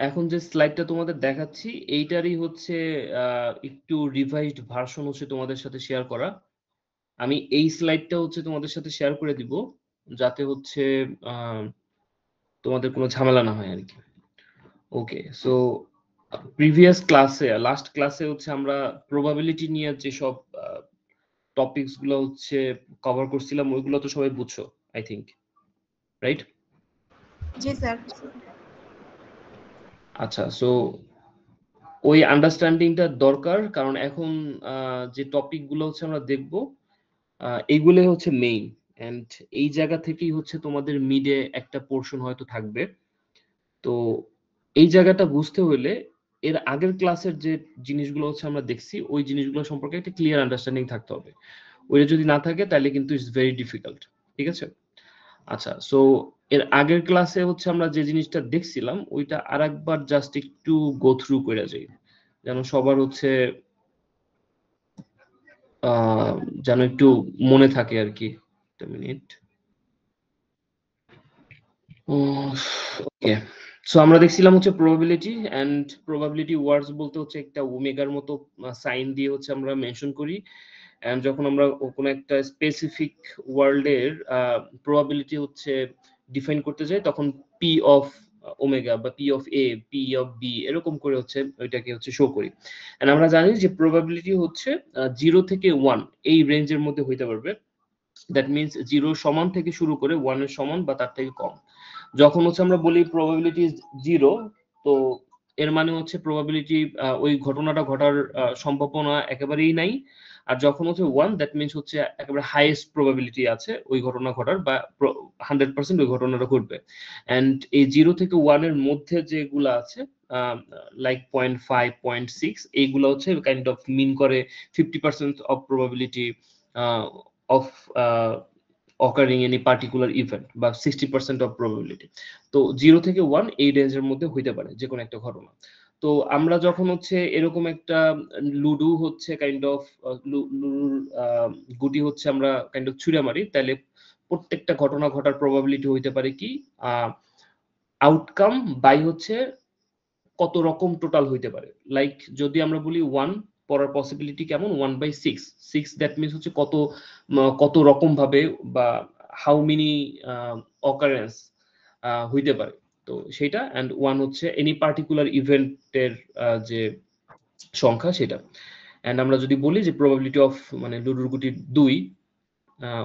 এখন যে স্লাইডটা তোমাদের দেখাচ্ছি এইটারই হচ্ছে একটু রিভাইজড ভার্সন হচ্ছে তোমাদের সাথে শেয়ার করা। আমি এই স্লাইডটা হচ্ছে তোমাদের সাথে শেয়ার করে দিব যাতে হচ্ছে তোমাদের কোনো ঝামেলা না হয় আর কি। ওকে, সো প্রিভিয়াস ক্লাসে লাস্ট ক্লাসে হচ্ছে আমরা প্রবাবিলিটি নিয়ে যেসব টপিকস গুলো হচ্ছে কভার করছিলাম ওইগুলো তো সবাই বুঝছো I think, right? G sir. আচ্ছা, সো ওই আন্ডারস্ট্যান্ডিংটা দরকার, কারণ এখন যে টপিক গুলো হচ্ছে আমরা দেখব এইগুলো হচ্ছে মেইন, এন্ড এই জায়গা থেকেই হচ্ছে তোমাদের মিডে একটা পোর্শন হয়তো থাকবে। তো এই জায়গাটা বুঝতে হলে এর আগের ক্লাসের যে জিনিসগুলো হচ্ছে আমরা দেখছি ওই জিনিসগুলো সম্পর্কে একটা ক্লিয়ার আন্ডারস্ট্যান্ডিং থাকতে হবে। ওইটা যদি না থাকে তাহলে কিন্তু ইটস ভেরি ডিফিকাল্ট, ঠিক আছে? আচ্ছা, সো এর আগের ক্লাসে হচ্ছে আমরা যে জিনিসটা দেখছিলাম ওইটা আরেকবার জাস্ট একটু গো থ্রু করে যাই, যেন সবার হচ্ছে যেন একটু মনে থাকে আর কি। একটা মিনিট। ওকে, সো আমরা দেখছিলাম হচ্ছে প্রবাবিলিটি, এন্ড প্রবাবিলিটি ওয়ার্ডস বলতে হচ্ছে একটা ওমেগার মতো সাইন দিয়ে হচ্ছে আমরা মেনশন করি। এন্ড যখন আমরা কোনো একটা স্পেসিফিক ওয়ার্ল্ডের প্রবাবিলিটি হচ্ছে ডিফাইন করতে যাই তখন পি অফ ওমেগা বা P of A, P of B এরকম করে হচ্ছে ওইটাকে হচ্ছে শো করি। এন্ড আমরা জানি যে প্রবাবিলিটি হচ্ছে 0 থেকে 1 এই রেঞ্জের মধ্যে হইতে পারবে। দ্যাট মিনস 0 সমান থেকে শুরু করে 1 এর সমান বা তার থেকে কম। যখন হচ্ছে আমরা বলি প্রবাবিলিটি 0, তো এর মানে হচ্ছে প্রবাবিলিটি ওই ঘটনাটা ঘটার সম্ভাবনা একেবারেই নাই। আর যখন হচ্ছে 1, দ্যাট মিনস হচ্ছে একেবারে হাইয়েস্ট প্রবাবিলিটি আছে ওই ঘটনা ঘটার, বা 100% ওই ঘটনাটা ঘটবে। এন্ড এই 0 থেকে 1 এর মধ্যে যেগুলো আছে লাইক 0.5, 0.6 এইগুলো হচ্ছে কাইন্ড অফ মিন করে 50% of probability of occurring any particular event বা 60% of probability। তো 0 থেকে 1 এই রেঞ্জের মধ্যে হইতে পারে যে কোনো একটা ঘটনা। তো আমরা যখন হচ্ছে এরকম একটা লুডু হচ্ছে কাইন্ড অফ লুডুর গুটি হচ্ছে আমরা কাইন্ড অফ ছুঁড়ে মারি, তাহলে প্রত্যেকটা ঘটনা ঘটার প্রবাবিলিটি হইতে পারে কি আউটকাম বাই হচ্ছে কত রকম টোটাল হইতে পারে। লাইক যদি আমরা বলি 1 পড়ার পসিবিলিটি কেমন, 1/6। 6 দ্যাট মিনস হচ্ছে কত রকম ভাবে বা হাউ মেনি অকারেন্স হইতে পারে, তো সেটা। এন্ড 1 হচ্ছে এনি পার্টিকুলার ইভেন্টের যে সংখ্যা সেটা। এন্ড আমরা যদি বলি যে প্রবাবিলিটি অফ মানে লুডুর গুটি 2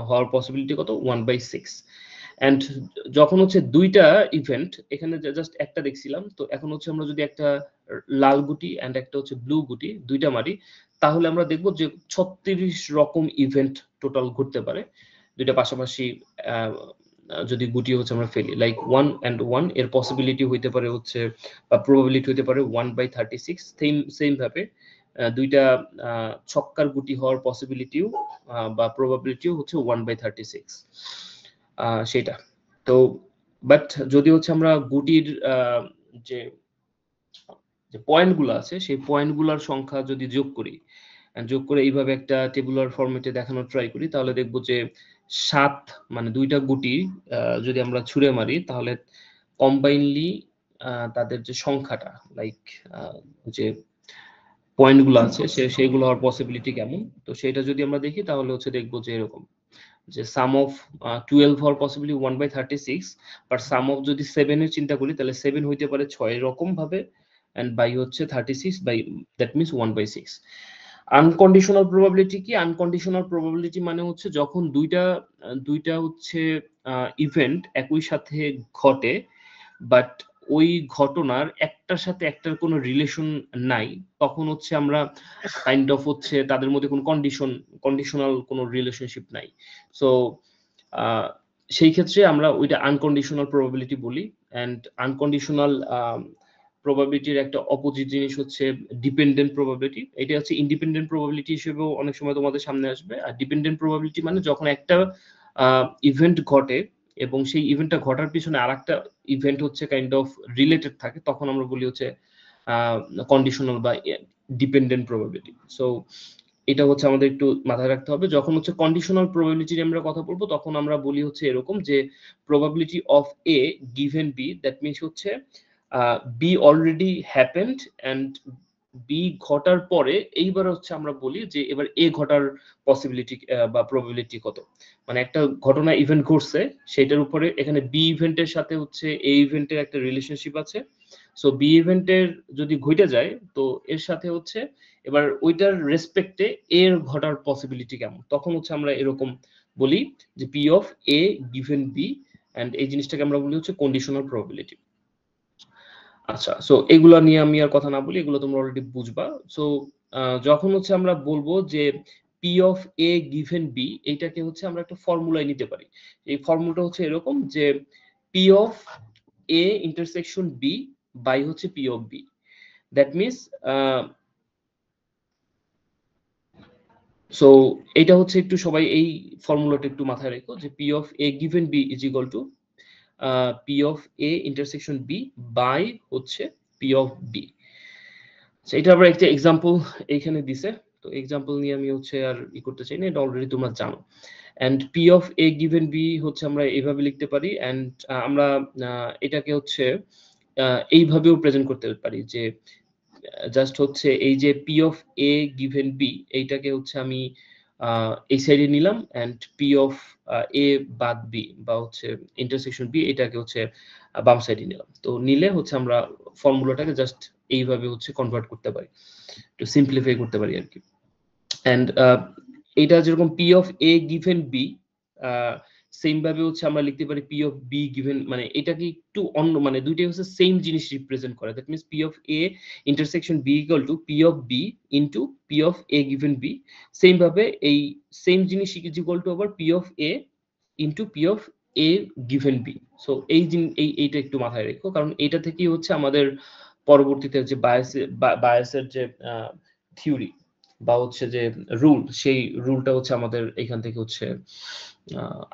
হওয়ার পসিবিলিটি কত, 1/6। এন্ড যখন হচ্ছে দুইটা ইভেন্ট, এখানে জাস্ট একটা দেখছিলাম, তো এখন হচ্ছে আমরা যদি একটা লাল গুটি এন্ড একটা হচ্ছে ব্লু গুটি দুইটা মারি, তাহলে আমরা দেখব যে 36 রকম ইভেন্ট টোটাল ঘটতে পারে দুইটা পাশাপাশি যদি গুটি হচ্ছে আমরা ফেলি। লাইক 1 and 1 এর পসিবিলিটি হইতে পারে হচ্ছে বা প্রবাবিলিটি হইতে পারে 1/36। সেম ভাবে দুইটা ছক্কার গুটি হওয়ার পসিবিলিটিও বা প্রবাবিলিটিও হচ্ছে 1/36 সেটা। তো বাট যদি হচ্ছে আমরা গুটির যে পয়েন্টগুলো আছে সেই পয়েন্টগুলোর সংখ্যা যদি যোগ করি, যোগ করে এইভাবে একটা টেবুলার ফরম্যাটে দেখানোর ট্রাই করি, তাহলে দেখবো যে 7 মানে দুইটা গুটি যদি আমরা ছুঁড়ে মারি তাহলে কম্বাইনলি তাদের যে সংখ্যাটা লাইক যে পয়েন্টগুলো আছে সেইগুলো হওয়ার পসিবিলিটি কেমন, তো সেটা যদি আমরা দেখি তাহলে হচ্ছে দেখবো যে এরকম যে সাম অফ 12 হওয়ার পসিবিলিটি 1/36, বাট সাম অফ যদি 7 এর চিন্তা করি তাহলে 7 হইতে পারে 6 রকম ভাবে, এন্ড বাই হচ্ছে 36 by that means 1/6। Unconditional probability কি? আনকন্ডিশনাল প্রবাবিলিটি মানে হচ্ছে যখন দুইটা হচ্ছে ইভেন্ট একই সাথে ঘটে, বাট ওই ঘটনার একটার সাথে একটার কোনো রিলেশন নাই, তখন হচ্ছে আমরা কাইন্ড অফ হচ্ছে তাদের মধ্যে কোনো কন্ডিশনাল কোনো রিলেশনশিপ নাই। সো সেই ক্ষেত্রে আমরা ওইটা আনকন্ডিশনাল প্রবাবিলিটি বলি। এন্ড আনকন্ডিশনাল প্রবাবিলিটির একটা অপোজিট জিনিস হচ্ছে ডিপেন্ডেন্ট প্রবাবিলিটি। এটা হচ্ছে ইন্ডিপেন্ডেন্ট প্রবাবিলিটি হিসেবেও অনেক সময় তোমাদের সামনে আসবে। আর ডিপেন্ডেন্ট প্রবাবিলিটি মানে যখন একটা ইভেন্ট ঘটে এবং সেই ইভেন্টটা ঘটার পিছনে আরেকটা ইভেন্ট হচ্ছে কাইন্ড অফ রিলেটেড থাকে, তখন আমরা বলি হচ্ছে কন্ডিশনাল বা ডিপেন্ডেন্ট প্রবাবিলিটি। সো এটা হচ্ছে আমাদের একটু মাথায় রাখতে হবে। যখন হচ্ছে কন্ডিশনাল প্রবাবিলিটি নিয়ে আমরা কথা বলবো তখন আমরা বলি হচ্ছে এরকম যে probability of A given B, that means হচ্ছে B already happened and B ঘটার পরে এইবার হচ্ছে আমরা বলি যে এবার এ ঘটার পসিবিলিটি বা প্রবাবিলিটি কত, মানে একটা ঘটনা ইভেন্ট ঘটছে সেটার উপরে এখানে বি ইভেন্টের সাথে হচ্ছে এ ইভেন্টের একটা রিলেশনশিপ আছে। সো বি ইভেন্টের যদি ঘটে যায় তো এর সাথে হচ্ছে এবার ওইটার রেসপেক্টে এর ঘটার পসিবিলিটি কেমন, তখন হচ্ছে আমরা এরকম বলি যে P of A given B, and এই জিনিসটাকে আমরা বলি হচ্ছে কন্ডিশনাল প্রবাবিলিটি। আচ্ছা, সো এগুলো নিয়ে আমি আর কথা না বলি, এগুলো তোমরা অলরেডি বুঝবা। সো যখন হচ্ছে আমরা বলবো যে P of A given B, এইটাকে হচ্ছে আমরা একটা ফর্মুলায় নিতে পারি। এই ফর্মুলাটা হচ্ছে এরকম যে P of A intersection B by হচ্ছে P of B. That means so এটা হচ্ছে একটু সবাই এই ফর্মুলাটা একটু মাথায় রেখো যে P of A given B is equal to P of A intersection B by হচ্ছে পি অফ বি। এটা আবার একটা এক্সাম্পল এইখানে দিছে, তো এক্সাম্পল নিয়ে আমি হচ্ছে আর ই করতে চাই না, এটা অলরেডি তোমরা জানো। And P of A given B হচ্ছে আমরা এইভাবে লিখতে পারি, এন্ড আমরা এটাকে হচ্ছে এইভাবেও প্রেজেন্ট করতে পারি যে জাস্ট হচ্ছে এই যে P of A given B এইটাকে হচ্ছে আমি এই সাইডে নিলাম, এন্ড পি অফ এ বাদ বি বা হচ্ছে ইন্টারসেকশন বি এটাকে হচ্ছে বাম সাইডে নিলাম। তো নিলে হচ্ছে আমরা ফর্মুলাটাকে জাস্ট এইভাবে হচ্ছে কনভার্ট করতে পারি, একটু সিম্পলিফাই করতে পারি আর কি। এন্ড এটা যেরকম P of A given B, same ভাবে হচ্ছে আমরা লিখতে পারি পি অফ বি গিভেন, মানে এটাকে একটু অন্য, মানে দুইটাই হচ্ছে সেম জিনিস রিপ্রেজেন্ট করে। That means P of A intersection B equal to P of B into P of A given B. Same ভাবে এই সেম জিনিস ইজ ইকুয়াল টু আবার P of A into P of A given B. So এইটা একটু মাথায় রেখো, কারণ এটা থেকেই হচ্ছে আমাদের পরবর্তীতে যে বায়াসের যে থিওরি বা হচ্ছে যে রুল, সেই রুলটা হচ্ছে আমাদের এখান থেকে হচ্ছে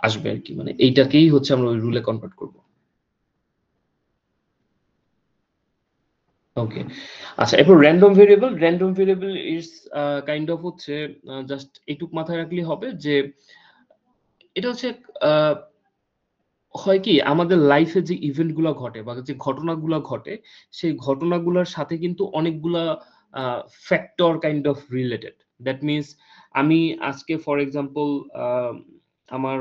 আসবে আর কি, মানে এইটাকেই হচ্ছে আমরা ওই রুলে কনভার্ট করব। ওকে, আচ্ছা, এরপর random variable is kind of হচ্ছে জাস্ট এইটুক মাথায় রাখলেই হবে যে এটা হচ্ছে হয় কি আমাদের লাইফে যে ইভেন্ট গুলা ঘটে বা যে ঘটনাগুলা ঘটে, সেই ঘটনাগুলোর সাথে কিন্তু অনেকগুলা factor kind of related. That means আমি আজকে ফর এক্সাম্পল আমার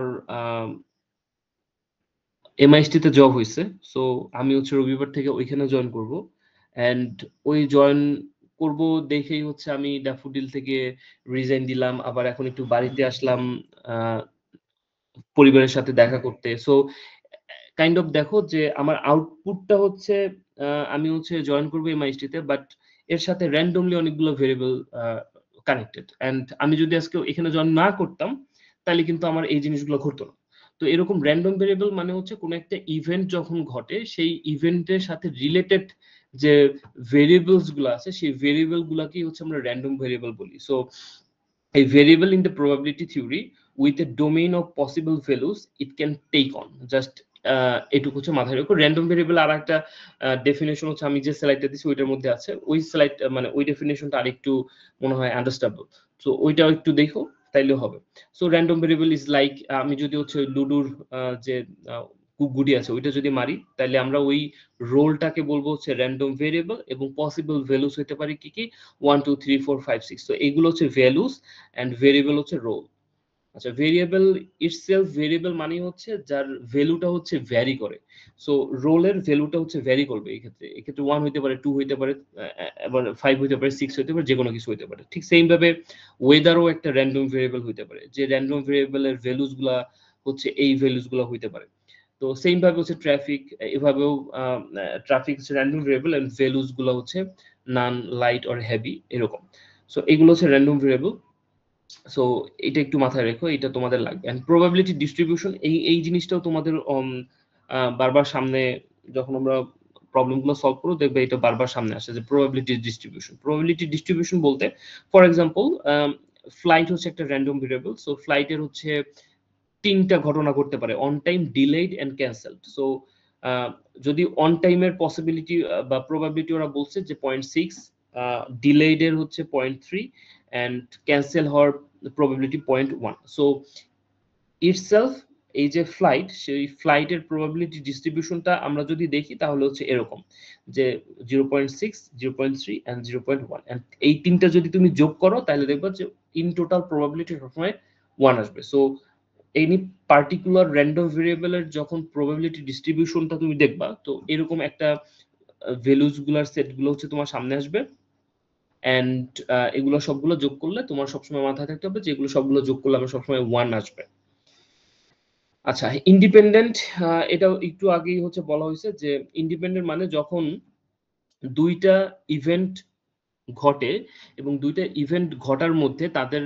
এমআইএসটি তে জব হয়েছে, সো আমি হচ্ছে রবিবার থেকে ওইখানে জয়েন করব, এন্ড ওই জয়েন করব দেখেই হচ্ছে আমি ড্যাফোডিল থেকে রিজাইন দিলাম, আবার এখন একটু বাড়িতে আসলাম পরিবারের সাথে দেখা করতে। সো কাইন্ড অফ দেখো যে আমার আউটপুটটা হচ্ছে আমি হচ্ছে জয়েন করবো এমআইএসটি তে, বাট এর সাথে র্যান্ডমলি অনেকগুলো ভেরিয়েবল কানেক্টেড, এন্ড আমি যদি আজকে এখানে জয়েন না করতাম তাহলে কিন্তু আমার এই জিনিসগুলো ঘটতো না। তো এরকম র্যান্ডম ভেরিয়েবল মানে হচ্ছে কোনো একটা ইভেন্ট যখন ঘটে সেই ইভেন্টের সাথে রিলেটেড যে ভেরিয়েবলস গুলো আছে সেই ভেরিয়েবল গুলাকেই হচ্ছে আমরা র্যান্ডম ভেরিয়েবল বলি। So a variable in the probability theory with a domain of possible values it can take on, just এটুকু হচ্ছে মাথায় রেখো। র্যান্ডম ভেরিয়েবল আর একটা ডেফিনেশন হচ্ছে আমি যে স্লাইডটা দিছি ওইটার মধ্যে আছে, ওই স্লাইড মানে ওই ডেফিনেশনটা আরেকটু মনে হয় আন্ডারস্ট্যান্ডেবল, সো ওইটাও একটু দেখো তাইলেও হবে। So random variable is like আমি যদি হচ্ছে লুডুর যে গুডি আছে ওইটা যদি মারি তাহলে আমরা ওই রোলটাকে বলবো হচ্ছে র্যান্ডম ভেরিয়েবল, এবং পসিবল ভ্যালুস হতে পারে কি কি 1 2 3 4 5 6। তো এইগুলো হচ্ছে ভ্যালুস এন্ড ভেরিয়েবল হচ্ছে রোল। আচ্ছা, ভেরিয়েবল ইটসেলফ ভেরিয়েবল মানে হচ্ছে যার ভ্যালুটা হচ্ছে ভ্যারি করে। সো রোলের ভ্যালুটা হচ্ছে ভ্যারি করবে, এক্ষেত্রে 1 হইতে পারে, 2 হইতে পারে, আবার 5 হইতে পারে, 6 হইতে পারে, যে কোনো কিছু হইতে পারে। ঠিক সেম ভাবে ওয়েদারও একটা র্যান্ডম ভেরিয়েবল হইতে পারে, যে র্যান্ডম ভেরিয়েবলের ভ্যালুস গুলা হচ্ছে এই ভ্যালুস গুলা হইতে পারে। তো সেম ভাবে হচ্ছে ট্রাফিক, এভাবেও ট্রাফিক হচ্ছে র্যান্ডম ভেরিয়েবল এন্ড ভ্যালুস গুলো হচ্ছে নান, লাইট অর হেভি, এরকম। সো এগুলো হচ্ছে র্যান্ডম ভেরিয়েবল। সো এটা একটু মাথায় রেখো, এটা তোমাদের লাগবে। এন্ড প্রবাবিলিটি ডিস্ট্রিবিউশন, এই জিনিসটাও তোমাদের বারবার সামনে যখন আমরা প্রবলেমগুলো সলভ করব দেখবে এটা বারবার সামনে আসে যে প্রবাবিলিটি ডিস্ট্রিবিউশন বলতে ফর এক্সাম্পল ফ্লাইট হচ্ছে একটা র্যান্ডম ভেরিয়েবল। সো ফ্লাইটের হচ্ছে তিনটা ঘটনা ঘটতে পারে, on time, delayed and cancelled. So যদি অন টাইমের পসিবিলিটি বা প্রবাবিলিটি ওরা বলছে যে 0.6, ডিলেড এর হচ্ছে 0.3 এন্ড ক্যান্সেল হওয়ার প্রবাবিলিটি 0.1। সো ইটসেলফ এই যে ফ্লাইট, সেই ফ্লাইটের প্রবাবিলিটি ডিস্ট্রিবিউশনটা আমরা যদি দেখি তাহলে হচ্ছে এরকম যে 0.6, 0.3 এন্ড 0.1, এন্ড এই তিনটা যদি তুমি যোগ করো তাহলে দেখবা যে ইন টোটাল প্রবাবিলিটি সবসময় 1 আসবে। সো এনি পার্টিকুলার র্যান্ডম ভেরিয়েবলের যখন প্রবাবিলিটি ডিস্ট্রিবিউশনটা তুমি দেখবা, তো এরকম একটা ভ্যালুজ গুলার সেট গুলো হচ্ছে তোমার সামনে আসবে, এন্ড এগুলো সবগুলো যোগ করলে তোমার সবসময় মাথায় থাকতে হবে যে এগুলো সবগুলো যোগ করলে আমার সবসময় 1 আসবে। আচ্ছা, ইন্ডিপেন্ডেন্ট, এটাও একটু আগেই হচ্ছে বলা হয়েছে যে ইন্ডিপেন্ডেন্ট মানে যখন দুইটা ইভেন্ট ঘটে এবং দুইটা ইভেন্ট ঘটার মধ্যে তাদের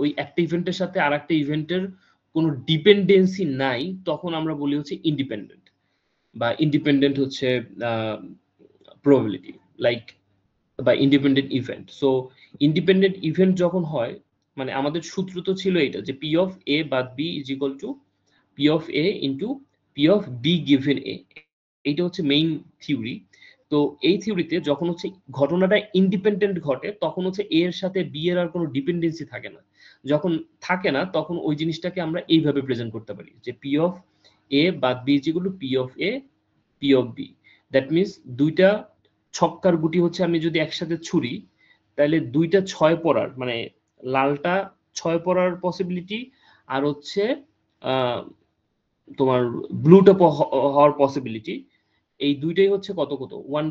ওই একটা ইভেন্টের সাথে আরেকটা ইভেন্টের কোনো ডিপেন্ডেন্সি নাই, তখন আমরা বলি হচ্ছে ইন্ডিপেন্ডেন্ট, বা ইন্ডিপেন্ডেন্ট হচ্ছে প্রবাবিলিটি লাইক বা independent event. So independent event যখন হয়, মানে আমাদের সূত্র তো ছিল এটা যে পি অফ এ বাদ B is equal to P of A into P of B given A. এইটা হচ্ছে মেইন থিওরি। তো এই থিওরিতে যখন হচ্ছে ঘটনাটা ইন্ডিপেন্ডেন্ট ঘটে তখন হচ্ছে এ এর সাথে বি এর আর কোনো ডিপেন্ডেন্সি থাকে না। যখন থাকে না তখন ওই জিনিসটাকে আমরা এইভাবে প্রেজেন্ট করতে পারি যে পি অফ এ বাদ B is equal to P of A P of B. That means দুইটা ছক্কার গুটি হচ্ছে আমি যদি একসাথে ছুরি, তাহলে দুইটা 6 পড়ার, মানে লালটা 6 পড়ার পসিবিলিটি আর হচ্ছে তোমার ব্লুটা হওয়ার পসিবিলিটি, এই দুইটাই হচ্ছে কত কত 1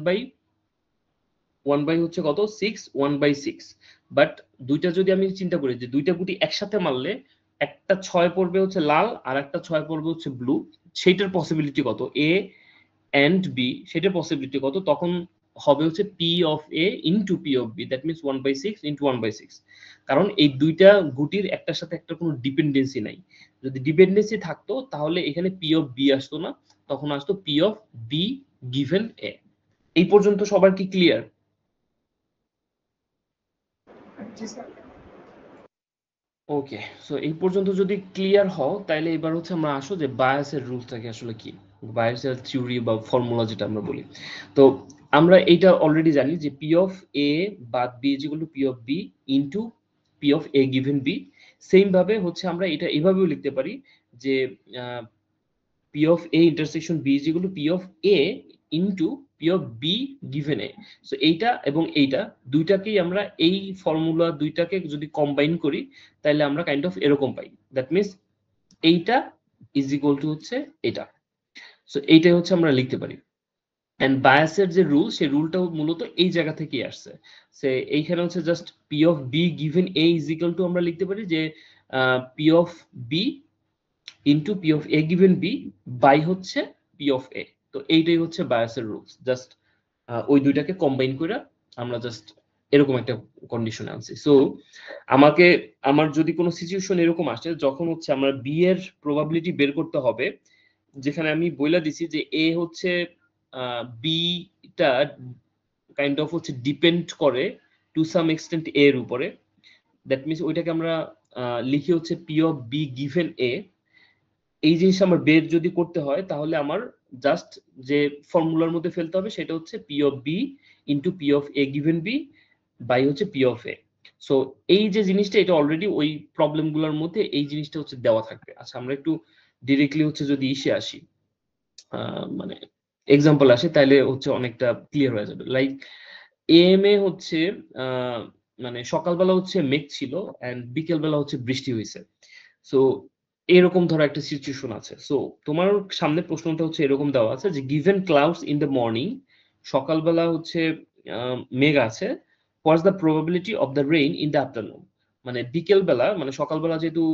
বাই হচ্ছে কত 6, 1/6। বাট দুইটা যদি আমি চিন্তা করি যে দুইটা গুটি একসাথে মারলে একটা 6 পড়বে হচ্ছে লাল আর একটা 6 পড়বে হচ্ছে ব্লু, সেইটার পসিবিলিটি কত এ এন্ড বি, সেটার পসিবিলিটি কত, তখন হবে হচ্ছে P of A into P of B, that means 1/6 into 1/6। কারণ এই দুইটা গুটির একটার সাথে একটা কোনো ডিপেন্ডেন্সি নাই। যদি ডিপেন্ডেন্সি থাকতো তাহলে এখানে পি অফ বি আসতো না, তখন আসতো পি অফ বি গিভেন এ। এই পর্যন্ত সবার কি ক্লিয়ার? ওকে, সো এই পর্যন্ত যদি ক্লিয়ার হও তাহলে এবার হচ্ছে আমরা আসো যে বায়াসের রুলসটাকে আসলে কি, বায়াসের থিওরি বা ফর্মুলা যেটা আমরা বলি। তো আমরা এইটা অলরেডি জানি যে পি অফ এ বাদ B is equal to P of B into P of A given B. Same ভাবে হচ্ছে আমরা এটা এভাবেও লিখতে পারি যে P of A intersection B is equal to P of A into P of B given A. So এইটা এবং এইটা দুইটাকেই আমরা এই ফর্মুলা দুইটাকে যদি কম্বাইন করি তাহলে আমরা কাইন্ড অফ এরকম পাই, দ্যাট মিনস এইটা ইজ ইকুয়াল টু হচ্ছে এটা। সো এইটাই হচ্ছে আমরা লিখতে পারি। এন্ড বায়াসের যে রুল, সেই রুলটাও মূলত এই জায়গা থেকেই আসছে। সে এইখানে হচ্ছে just P of B given A is equal to আমরা লিখতে পারি যে P of B into P of A given B by হচ্ছে পি অফ এ। তো এইটাই হচ্ছে বায়াসের রুলস, জাস্ট ওই দুইটাকে কম্বাইন করে আমরা জাস্ট এরকম একটা কন্ডিশনে আনছি। সো আমাকে আমার যদি কোনো সিচুয়েশন এরকম আসে যখন হচ্ছে আমরা বি এর প্রবাবিলিটি বের করতে হবে, যেখানে আমি বইলা দিছি যে এ হচ্ছে বিটা কাইন্ড অফ হচ্ছে ডিপেন্ড করে টু সাম এক্সটেন্ট এ এর উপরে, দ্যাট মিনস ওইটাকে আমরা লিখি হচ্ছে পি অফ বি গিভেন এ। এই জিনিসটা আমার বের যদি করতে হয় তাহলে আমার জাস্ট যে ফর্মুলার মধ্যে ফেলতে হবে সেটা হচ্ছে P of B into P of A given B by হচ্ছে পি অফ এ। সো এই যে জিনিসটা এটা অলরেডি ওই প্রবলেম গুলোর মধ্যে এই জিনিসটা হচ্ছে দেওয়া থাকবে। আচ্ছা, আমরা একটু ডিরেক্টলি হচ্ছে যদি ইসে আসি, মানে এক্সাম্পল আসে, তাহলে হচ্ছে অনেকটা ক্লিয়ার হয়ে যাবে। লাইক এম এ হচ্ছে মানে সকালবেলা হচ্ছে মেঘ ছিল এন্ড বিকেলবেলা হচ্ছে বৃষ্টি হয়েছে। সো এরকম ধরো একটা সিচুয়েশন আছে। সো তোমার সামনে প্রশ্নটা হচ্ছে এরকম দেওয়া আছে যে given clouds in the morning, সকালবেলা হচ্ছে মেঘ আছে, what's the probability of the rain in the afternoon. মানে বিকেলবেলা, মানে সকালবেলা যেহেতু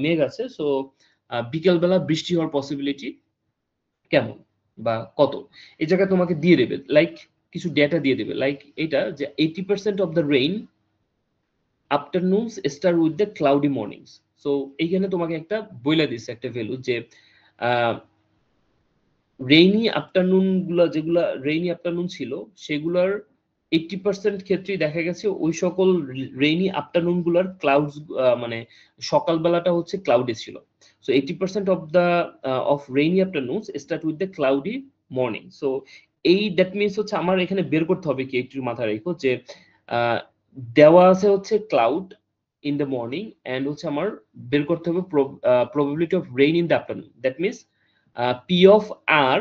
মেঘ আছে, সো বিকেলবেলা বৃষ্টি হওয়ার পসিবিলিটি কেমন বা কত, এই জায়গায় তোমাকে দিয়ে দেবে লাইক কিছু ডেটা দিয়ে দেবে, লাইক এটা যে 80% of the rain afternoons start with the cloudy mornings. So এইখানে তোমাকে একটা বইলা দিচ্ছে একটা ভ্যালু যে রেইনি আফটারনুন গুলা, যেগুলা রেইনি আফটারনুন ছিল সেগুলার 80% ক্ষেত্রেই দেখা গেছে ওই সকল রেইনি আফটারনুন গুলার ক্লাউডস, মানে সকালবেলাটা হচ্ছে ক্লাউডি ছিল। So 80% of the of rainy afternoons start with the cloudy morning. So এই দ্যাট মিনস হচ্ছে আমার এখানে বের করতে হবে কি, একটু মাথায় রেখো যে দেওয়া আছে হচ্ছে cloud in the morning and হচ্ছে আমার বের করতে হবে probability of rain in the afternoon, that means P of are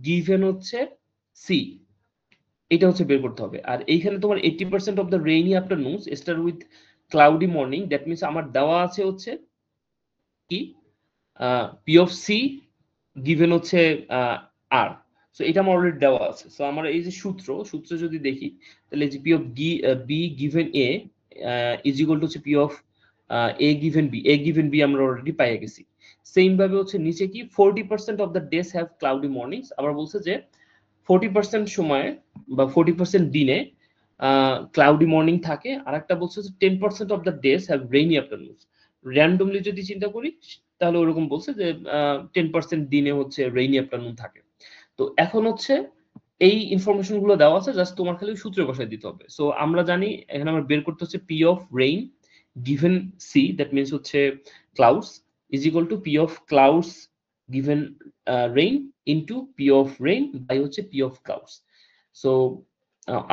given হচ্ছে সি, এটা হচ্ছে বের করতে হবে। আর এইখানে তোমার 80% of the rainy afternoon start with cloudy morning, that means আমার দেওয়া আছে হচ্ছে কি পি অফ সি গিভেন হচ্ছে আর। সো এটা আমার অলরেডি দেওয়া আছে। সো আমার এই যে সূত্র যদি দেখি তাহলে যে P of B given A is equal to হচ্ছে P of A given B আমরা অলরেডি পাইয়ে গেছি। সেম ভাবে হচ্ছে নিচে কি 40% of the days have cloudy mornings, আবার বলছে যে 40% সময়ে বা 40% দিনে ক্লাউডি মর্নিং থাকে, আর একটা বলছে যে 10% of the days have rainy afternoon. Randomly যদি চিন্তা করি তাহলে ওরকম বলছে যে 10% দিনে হচ্ছে রেইনি আফটারনুন থাকে। তো এখন হচ্ছে এই ইনফরমেশন গুলো দেওয়া আছে, জাস্ট তোমার খালি সূত্রে বসায় দিতে হবে। সো আমরা জানি এখানে আমরা বের করতে হচ্ছে P of rain given C, that means হচ্ছে clouds is equal to P of clouds given rain into P of rain by হচ্ছে পি অফ ক্লাউডস। সো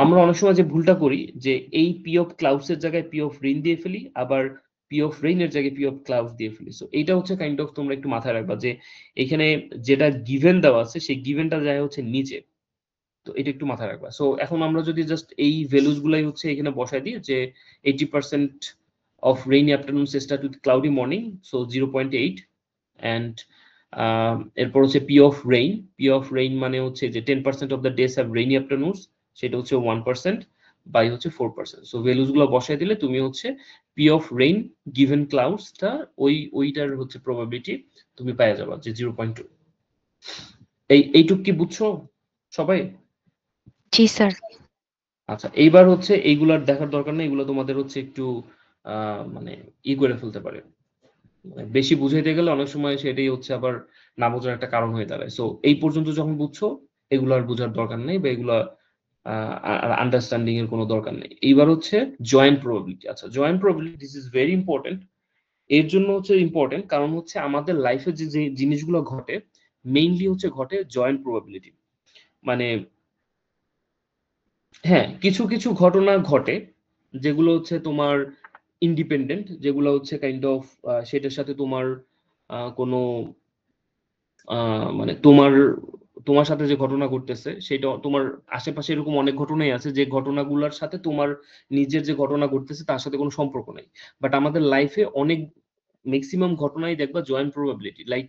আমরা অনেক সময় যে ভুলটা করি যে এই পি অফ ক্লাউডস এর জায়গায় পি অফ রেইন দিয়ে ফেলি, আবার পি অফ রেইনের জায়গায় পি অফ ক্লাউডস দিয়ে ফেলি। সো এইটা হচ্ছে কাইন্ড অফ তোমরা একটু মাথায় রাখবা যে এখানে যেটা গিভেন দেওয়া আছে সেই গিভেনটা যায় হচ্ছে নিচে, তো এটা একটু মাথায় রাখবা। সো এখন আমরা যদি জাস্ট এই ভ্যালুস গুলাই হচ্ছে এখানে বসাই দিই যে 80% of rainy afternoon start with cloudy morning, so 0.8 and এরপর হচ্ছে পি অফ রেইন মানে হচ্ছে যে 10% of the days have rainy afternoon, সেটা হচ্ছে 1% বাই হচ্ছে 4%। সো ভ্যালুস গুলো বসাই দিলে তুমি হচ্ছে পি অফ রেইন গিভেন ক্লাউডসটা ওইটার হচ্ছে প্রবাবিলিটি তুমি পেয়ে যাবা যে 0.2। এইটুক কি বুঝছো সবাই? জি স্যার। আচ্ছা, এইবার হচ্ছে এইগুলার দেখার দরকার নেই, এগুলো তোমাদের হচ্ছে একটু মানে করে ফেলতে পারে, মানে বেশি বুঝাইতে গেলে অনেক সময় সেটাই হচ্ছে আবার না বোঝার একটা কারণ হয়ে দাঁড়ায়। সো এই পর্যন্ত যখন বুঝছো এগুলো আর বোঝার দরকার নেই বা এগুলা আন্ডারস্ট্যান্ডিং এর কোনো দরকার নেই। এইবার হচ্ছে জয়েন্ট প্রবাবিলিটি। আচ্ছা, joint probability this is very important. এর জন্য হচ্ছে ইম্পর্টেন্ট কারণ হচ্ছে আমাদের লাইফে যে জিনিসগুলো ঘটে মেইনলি হচ্ছে ঘটে জয়েন্ট প্রবাবিলিটি। মানে হ্যাঁ, কিছু কিছু ঘটনা ঘটে যেগুলো হচ্ছে তোমার ইন্ডিপেন্ডেন্ট, যেগুলো হচ্ছে কাইন্ড অফ সেটার সাথে তোমার কোনো মানে তোমার সাথে যে ঘটনা ঘটতেছে সেটা তোমার আশেপাশে এরকম অনেক ঘটনাই আছে যে ঘটনাগুলোর সাথে তোমার নিজের যে ঘটনা ঘটতেছে তার সাথে কোনো সম্পর্ক নাই। বাট আমাদের লাইফে অনেক ম্যাক্সিমাম ঘটনাই দেখবা জয়েন্ট প্রবাবিলিটি। লাইক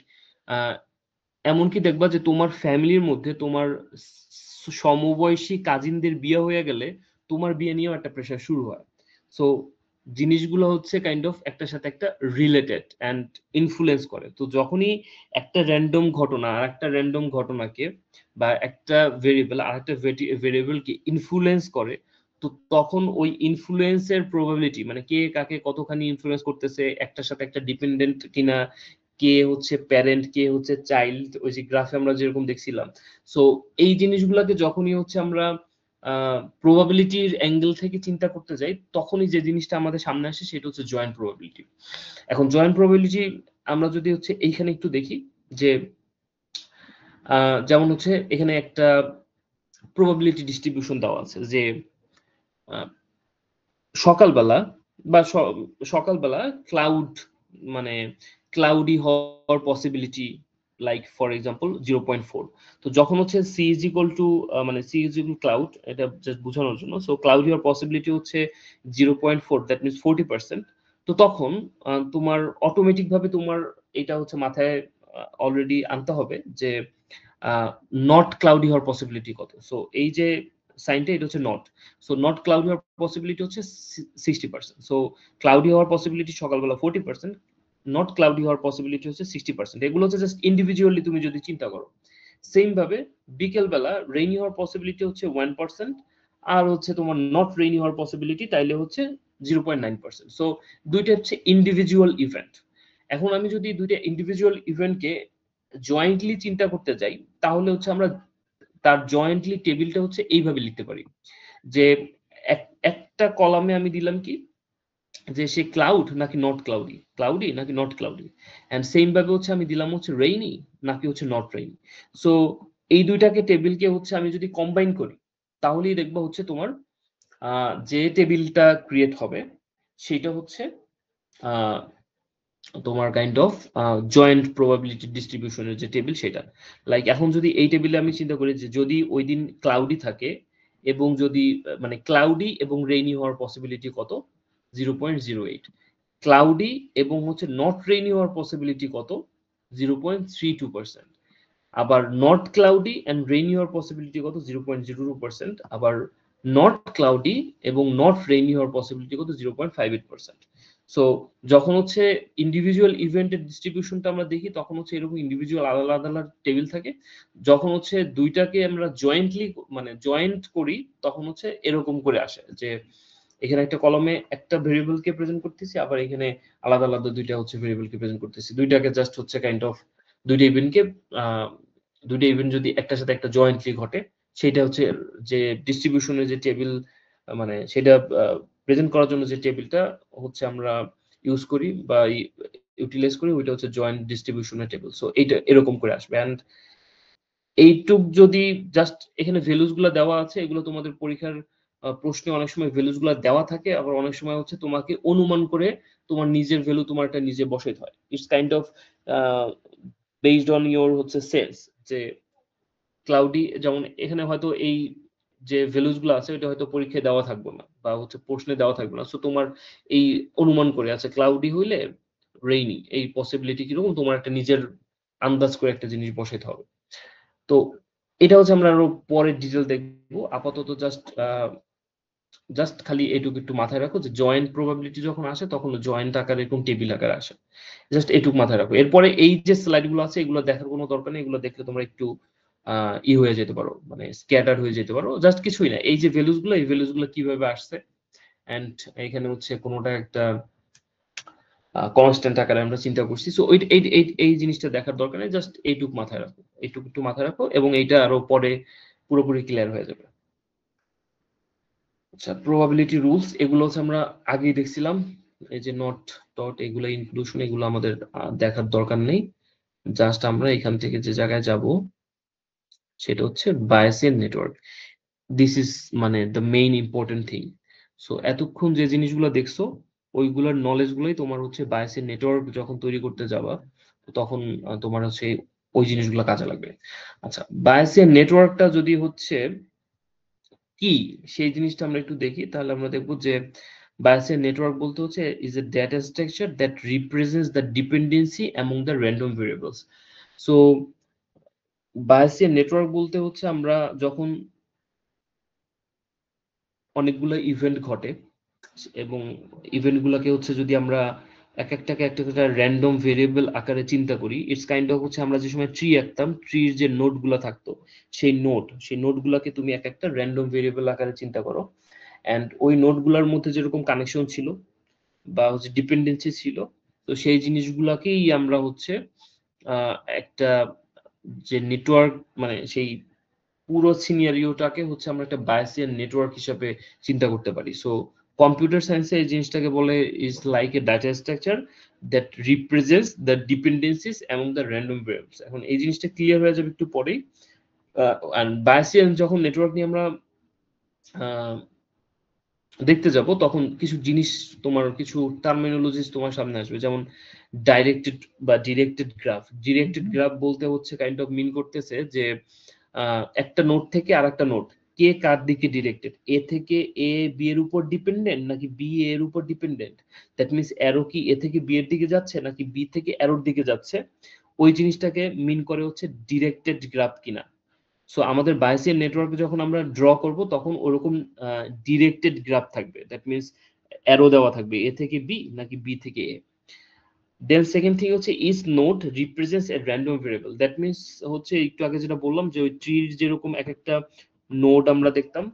এমনকি দেখবা যে তোমার ফ্যামিলির মধ্যে তোমার সমবয়সী কাজিনদের বিয়ে হয়ে গেলে তোমার বিয়ে নিয়েও একটা প্রেশার শুরু হয়। সো জিনিসগুলো হচ্ছে কাইন্ড অফ একটার সাথে একটা রিলেটেড অ্যান্ড ইনফ্লুয়েন্স করে। তো যখনই একটা র্যান্ডম ঘটনা আর একটা র্যান্ডম ঘটনাকে বা একটা ভেরিয়েবল আর একটা ভেরিয়েবলকে ইনফ্লুয়েন্স করে, তো তখন ওই ইনফ্লুয়েন্সের প্রবাবিলিটি মানে কে কাকে কতখানি ইনফ্লুয়েন্স করতেছে, একটার সাথে একটা ডিপেন্ডেন্ট কিনা, কে হচ্ছে প্যারেন্ট কে হচ্ছে চাইল্ড, ওই যে গ্রাফে আমরা যেরকম দেখছিলাম। সো এই জিনিসগুলোকে যখনই হচ্ছে আমরা প্রবাবিলিটির অ্যাঙ্গেল থেকে চিন্তা করতে যাই তখনই যে জিনিসটা আমাদের সামনে আসে সেটা হচ্ছে জয়েন্ট প্রবাবিলিটি। এখন জয়েন্ট প্রবাবিলিটি আমরা যদি হচ্ছে এইখানে একটু দেখি যে যেমন হচ্ছে এখানে একটা প্রবাবিলিটি ডিস্ট্রিবিউশন দেওয়া আছে যে সকালবেলা বা সকালবেলা ক্লাউড মানে ক্লাউডি হওয়ার পসিবিলিটি লাইক ফর এক্সাম্পল 0.4। তো যখন হচ্ছে সি ইজ ইকুয়াল টু মানে সি ইজ ইকুয়াল ক্লাউড, এটা জাস্ট বোঝানোর জন্য। সো ক্লাউডি হওয়ার পসিবিলিটি হচ্ছে 0.4, দ্যাট মিনস 40%। তো তখন তোমার অটোমেটিক ভাবে তোমার এটা হচ্ছে মাথায় অলরেডি আনতে হবে যে নট ক্লাউডি হওয়ার পসিবিলিটি কত। সো এই যে সাইনটা এটা হচ্ছে নট। সো নট ক্লাউডি হওয়ার পসিবিলিটি হচ্ছে 60%। সো ক্লাউডি হওয়ার পসিবিলিটি সকালবেলা 40%, নট ক্লাউডি হওয়ার পসিবিলিটি হচ্ছে 60%। এগুলো হচ্ছে জাস্ট ইন্ডিভিজুয়ালি তুমি যদি চিন্তা করো। সেম ভাবে বিকেলবেলা রেইনি হওয়ার পসিবিলিটি হচ্ছে 1%, আর হচ্ছে তোমার নট রেইনি হওয়ার পসিবিলিটি তাইলে হচ্ছে 0.9%। সো দুইটা হচ্ছে ইন্ডিভিজুয়াল ইভেন্ট। এখন আমি যদি দুইটা ইন্ডিভিজুয়াল ইভেন্টকে জয়েন্টলি চিন্তা করতে যাই তাহলে হচ্ছে আমরা তার জয়েন্টলি টেবিলটা হচ্ছে এইভাবে লিখতে পারি যে একটা কলামে আমি দিলাম কি যে সে ক্লাউড নাকি নট ক্লাউডি, ক্লাউডি নাকি নট ক্লাউডি, এন্ড সেম ভাবে হচ্ছে আমি দিলাম হচ্ছে রেইনি নাকি হচ্ছে নট রেইনি। সো এই দুইটাকে টেবিলকে হচ্ছে আমি যদি কম্বাইন করি তাহলেই দেখবো হচ্ছে তোমার যে টেবিলটা ক্রিয়েট হবে সেটা হচ্ছে তোমার কাইন্ড অফ জয়েন্ট প্রবাবিলিটি ডিস্ট্রিবিউশনের যে টেবিল সেটা। লাইক এখন যদি এই টেবিলে আমি চিন্তা করি যে যদি ওই দিন ক্লাউডি থাকে এবং যদি মানে ক্লাউডি এবং রেইনি হওয়ার পসিবিলিটি কত 0.08, ক্লাউডি এবং হচ্ছে নট রেইনি হওয়ার পসিবিলিটি কত 0.32%, আবার নট ক্লাউডি এন্ড রেইনি হওয়ার পসিবিলিটি কত 0.02%, আবার নট ক্লাউডি এবং নট রেইনি হওয়ার পসিবিলিটি কত 0.58%। সো যখন হচ্ছে ইন্ডিভিজুয়াল ইভেন্টের ডিস্ট্রিবিউশনটা আমরা দেখি তখন হচ্ছে এরকম ইন্ডিভিজুয়াল আলাদা আলাদা টেবিল থাকে, যখন হচ্ছে দুইটাকে আমরা জয়েন্টলি মানে জয়েন্ট করি তখন হচ্ছে এরকম করে আসে যে এখানে একটা কলমে একটা ভেরিয়েবলকে প্রেজেন্ট করতেছি, আবার এখানে আলাদা আলাদা দুইটা হচ্ছে ভেরিয়েবলকে প্রেজেন্ট করতেছি, দুইটাকে জাস্ট হচ্ছে কাইন্ড অফ দুইটা ইভেন্টকে দুইটা ইভেন্ট যদি একটার সাথে একটা জয়েন্টলি ঘটে সেটা হচ্ছে যে ডিস্ট্রিবিউশনের যে টেবিল মানে সেটা প্রেজেন্ট করার জন্য যে টেবিলটা হচ্ছে আমরা ইউজ করি বা ইউটিলাইজ করি ওইটা হচ্ছে জয়েন্ট ডিস্ট্রিবিউশনের টেবিল। সো এইটা এরকম করে আসবে। এন্ড এইটুক যদি জাস্ট এখানে ভ্যালুস গুলা দেওয়া আছে, এগুলো তোমাদের পরীক্ষার প্রশ্নে অনেক সময় ভ্যালুস গুলা দেওয়া থাকে, আবার অনেক সময় হচ্ছে তোমাকে অনুমান করে তোমার নিজের ভ্যালু তোমার এটা নিজে বসাইতে হয়। It's kind of based on your হচ্ছে সেন্স যে ক্লাউডি যেমন এখানে হয়তো এই যে ভ্যালুস গুলো আছে এটা হয়তো পরীক্ষায় দেওয়া থাকবে না বা হচ্ছে প্রশ্নে দেওয়া থাকবে না। সো তোমার এই অনুমান করে আছে ক্লাউডি হইলে রেইনি এই পসিবিলিটি কিরকম তোমার একটা নিজের আন্দাজ করে একটা জিনিস বসাইতে হবে। তো এটা হচ্ছে আমরা আরো পরে ডিটেল দেখবো। আপাতত জাস্ট খালি এটুকু একটু মাথায় রাখো যে জয়েন্ট প্রবাবিলিটি যখন আসে তখন জয়েন্ট আকারে এরকম টেবিল আকারে আসে, জাস্ট এটুকু মাথায় রাখো। এরপরে এই যে স্লাইড গুলো আছে এগুলো দেখার কোনো দরকার নেই, এগুলো দেখলে তোমরা একটু ই হয়ে যেতে পারো মানে স্ক্যাটার হয়ে যেতে পারো, জাস্ট কিছুই না এই যে ভ্যালুস গুলো এই ভ্যালুস গুলো কিভাবে আসছে এন্ড এখানে হচ্ছে কোনোটা একটা কনস্ট্যান্ট আকারে আমরা চিন্তা করছি। সো এই জিনিসটা দেখার দরকার নেই, জাস্ট এইটুকু মাথায় রাখো, এইটুকু একটু মাথায় রাখো এবং এইটা আরো পরে পুরোপুরি ক্লিয়ার হয়ে যাবে। আচ্ছা, প্রবাবিলিটি রুলস এগুলো হচ্ছে আমরা আগেই দেখছিলাম, এই যে নট ডট এগুলো ইনক্লুশন এগুলো আমাদের দেখার দরকার নেই, জাস্ট আমরা এখান থেকে যে জায়গায় যাব সেটা হচ্ছে বায়াসিয়ান নেটওয়ার্ক। দিস ইজ মানে the main important thing. So এতক্ষণ যে জিনিসগুলো দেখছো ওইগুলোর নলেজ গুলোই তোমার হচ্ছে বায়াসিয়ান নেটওয়ার্ক যখন তৈরি করতে যাবা তখন তোমার হচ্ছে ওই জিনিসগুলো কাজে লাগবে। আচ্ছা, বায়াসিয়ান নেটওয়ার্কটা যদি হচ্ছে কি সেই জিনিসটা আমরা একটু দেখি, তাহলে আমরা দেখবো যে Bayesian network বলতে হচ্ছে is a data structure that represents the dependency among the random variables. So Bayesian network বলতে হচ্ছে আমরা যখন অনেকগুলো ইভেন্ট ঘটে এবং ইভেন্ট গুলাকে হচ্ছে যদি আমরা এক একটাকে একটা একটা র্যান্ডম ভেরিয়েবল আকারে চিন্তা করি, ইটস কাইন্ড অফ হচ্ছে আমরা যে সময় ট্রি আঁকতাম ট্রির যে নোট গুলা থাকতো সেই নোট গুলাকে তুমি এক একটা র্যান্ডম ভেরিয়েবল আকারে চিন্তা করো, এন্ড ওই নোট গুলার মধ্যে যেরকম কানেকশন ছিল বা হচ্ছে ডিপেন্ডেন্সি ছিল, তো সেই জিনিসগুলাকেই আমরা হচ্ছে একটা যে নেটওয়ার্ক মানে সেই পুরো সিনারিওটাকে হচ্ছে আমরা একটা বায়াসিয়ান নেটওয়ার্ক হিসেবে চিন্তা করতে পারি। সো কম্পিউটার সায়েন্সে এই জিনিসটাকে বলে is like a data structure that represents the dependencies among the random variables. এখন এই জিনিসটা ক্লিয়ার হয়ে যাবে একটু পরেই। এন্ড বায়াসিয়ান যখন নেটওয়ার্ক নিয়ে আমরা দেখতে যাব তখন কিছু জিনিস তোমার কিছু টার্মিনোলজিস তোমার সামনে আসবে, যেমন ডাইরেক্টেড বা ডিরেক্টেড গ্রাফ। ডিরেক্টেড গ্রাফ বলতে হচ্ছে কাইন্ড অফ মিন করতেছে যে একটা নোড থেকে আরেকটা নোড কে কার দিকে ডিরেক্টেড, এ থেকে এ বি এর উপর ডিপেন্ডেন্ট নাকি বি এর উপর ডিপেন্ডেন্ট, দ্যাট মিন্স অ্যারো কি এ থেকে বি এর দিকে যাচ্ছে নাকি বি থেকে অ্যারোর দিকে যাচ্ছে, ওই জিনিসটাকে মিন করে হচ্ছে ডিরেক্টেড গ্রাফ কিনা। সো আমাদের বায়াসিয়ান নেটওয়ার্ক যখন আমরা ড্র করব তখন ওরকম ডিরেক্টেড গ্রাফ থাকবে, দ্যাট মিন্স অ্যারো দেওয়া থাকবে এ থেকে বি নাকি বি থেকে এ। দেন সেকেন্ড থিং হচ্ছে each node represents a random variable, that means হচ্ছে একটু আগে যেটা বললাম যে ওই ট্রির যেরকম এক একটা নোড আমরা দেখতাম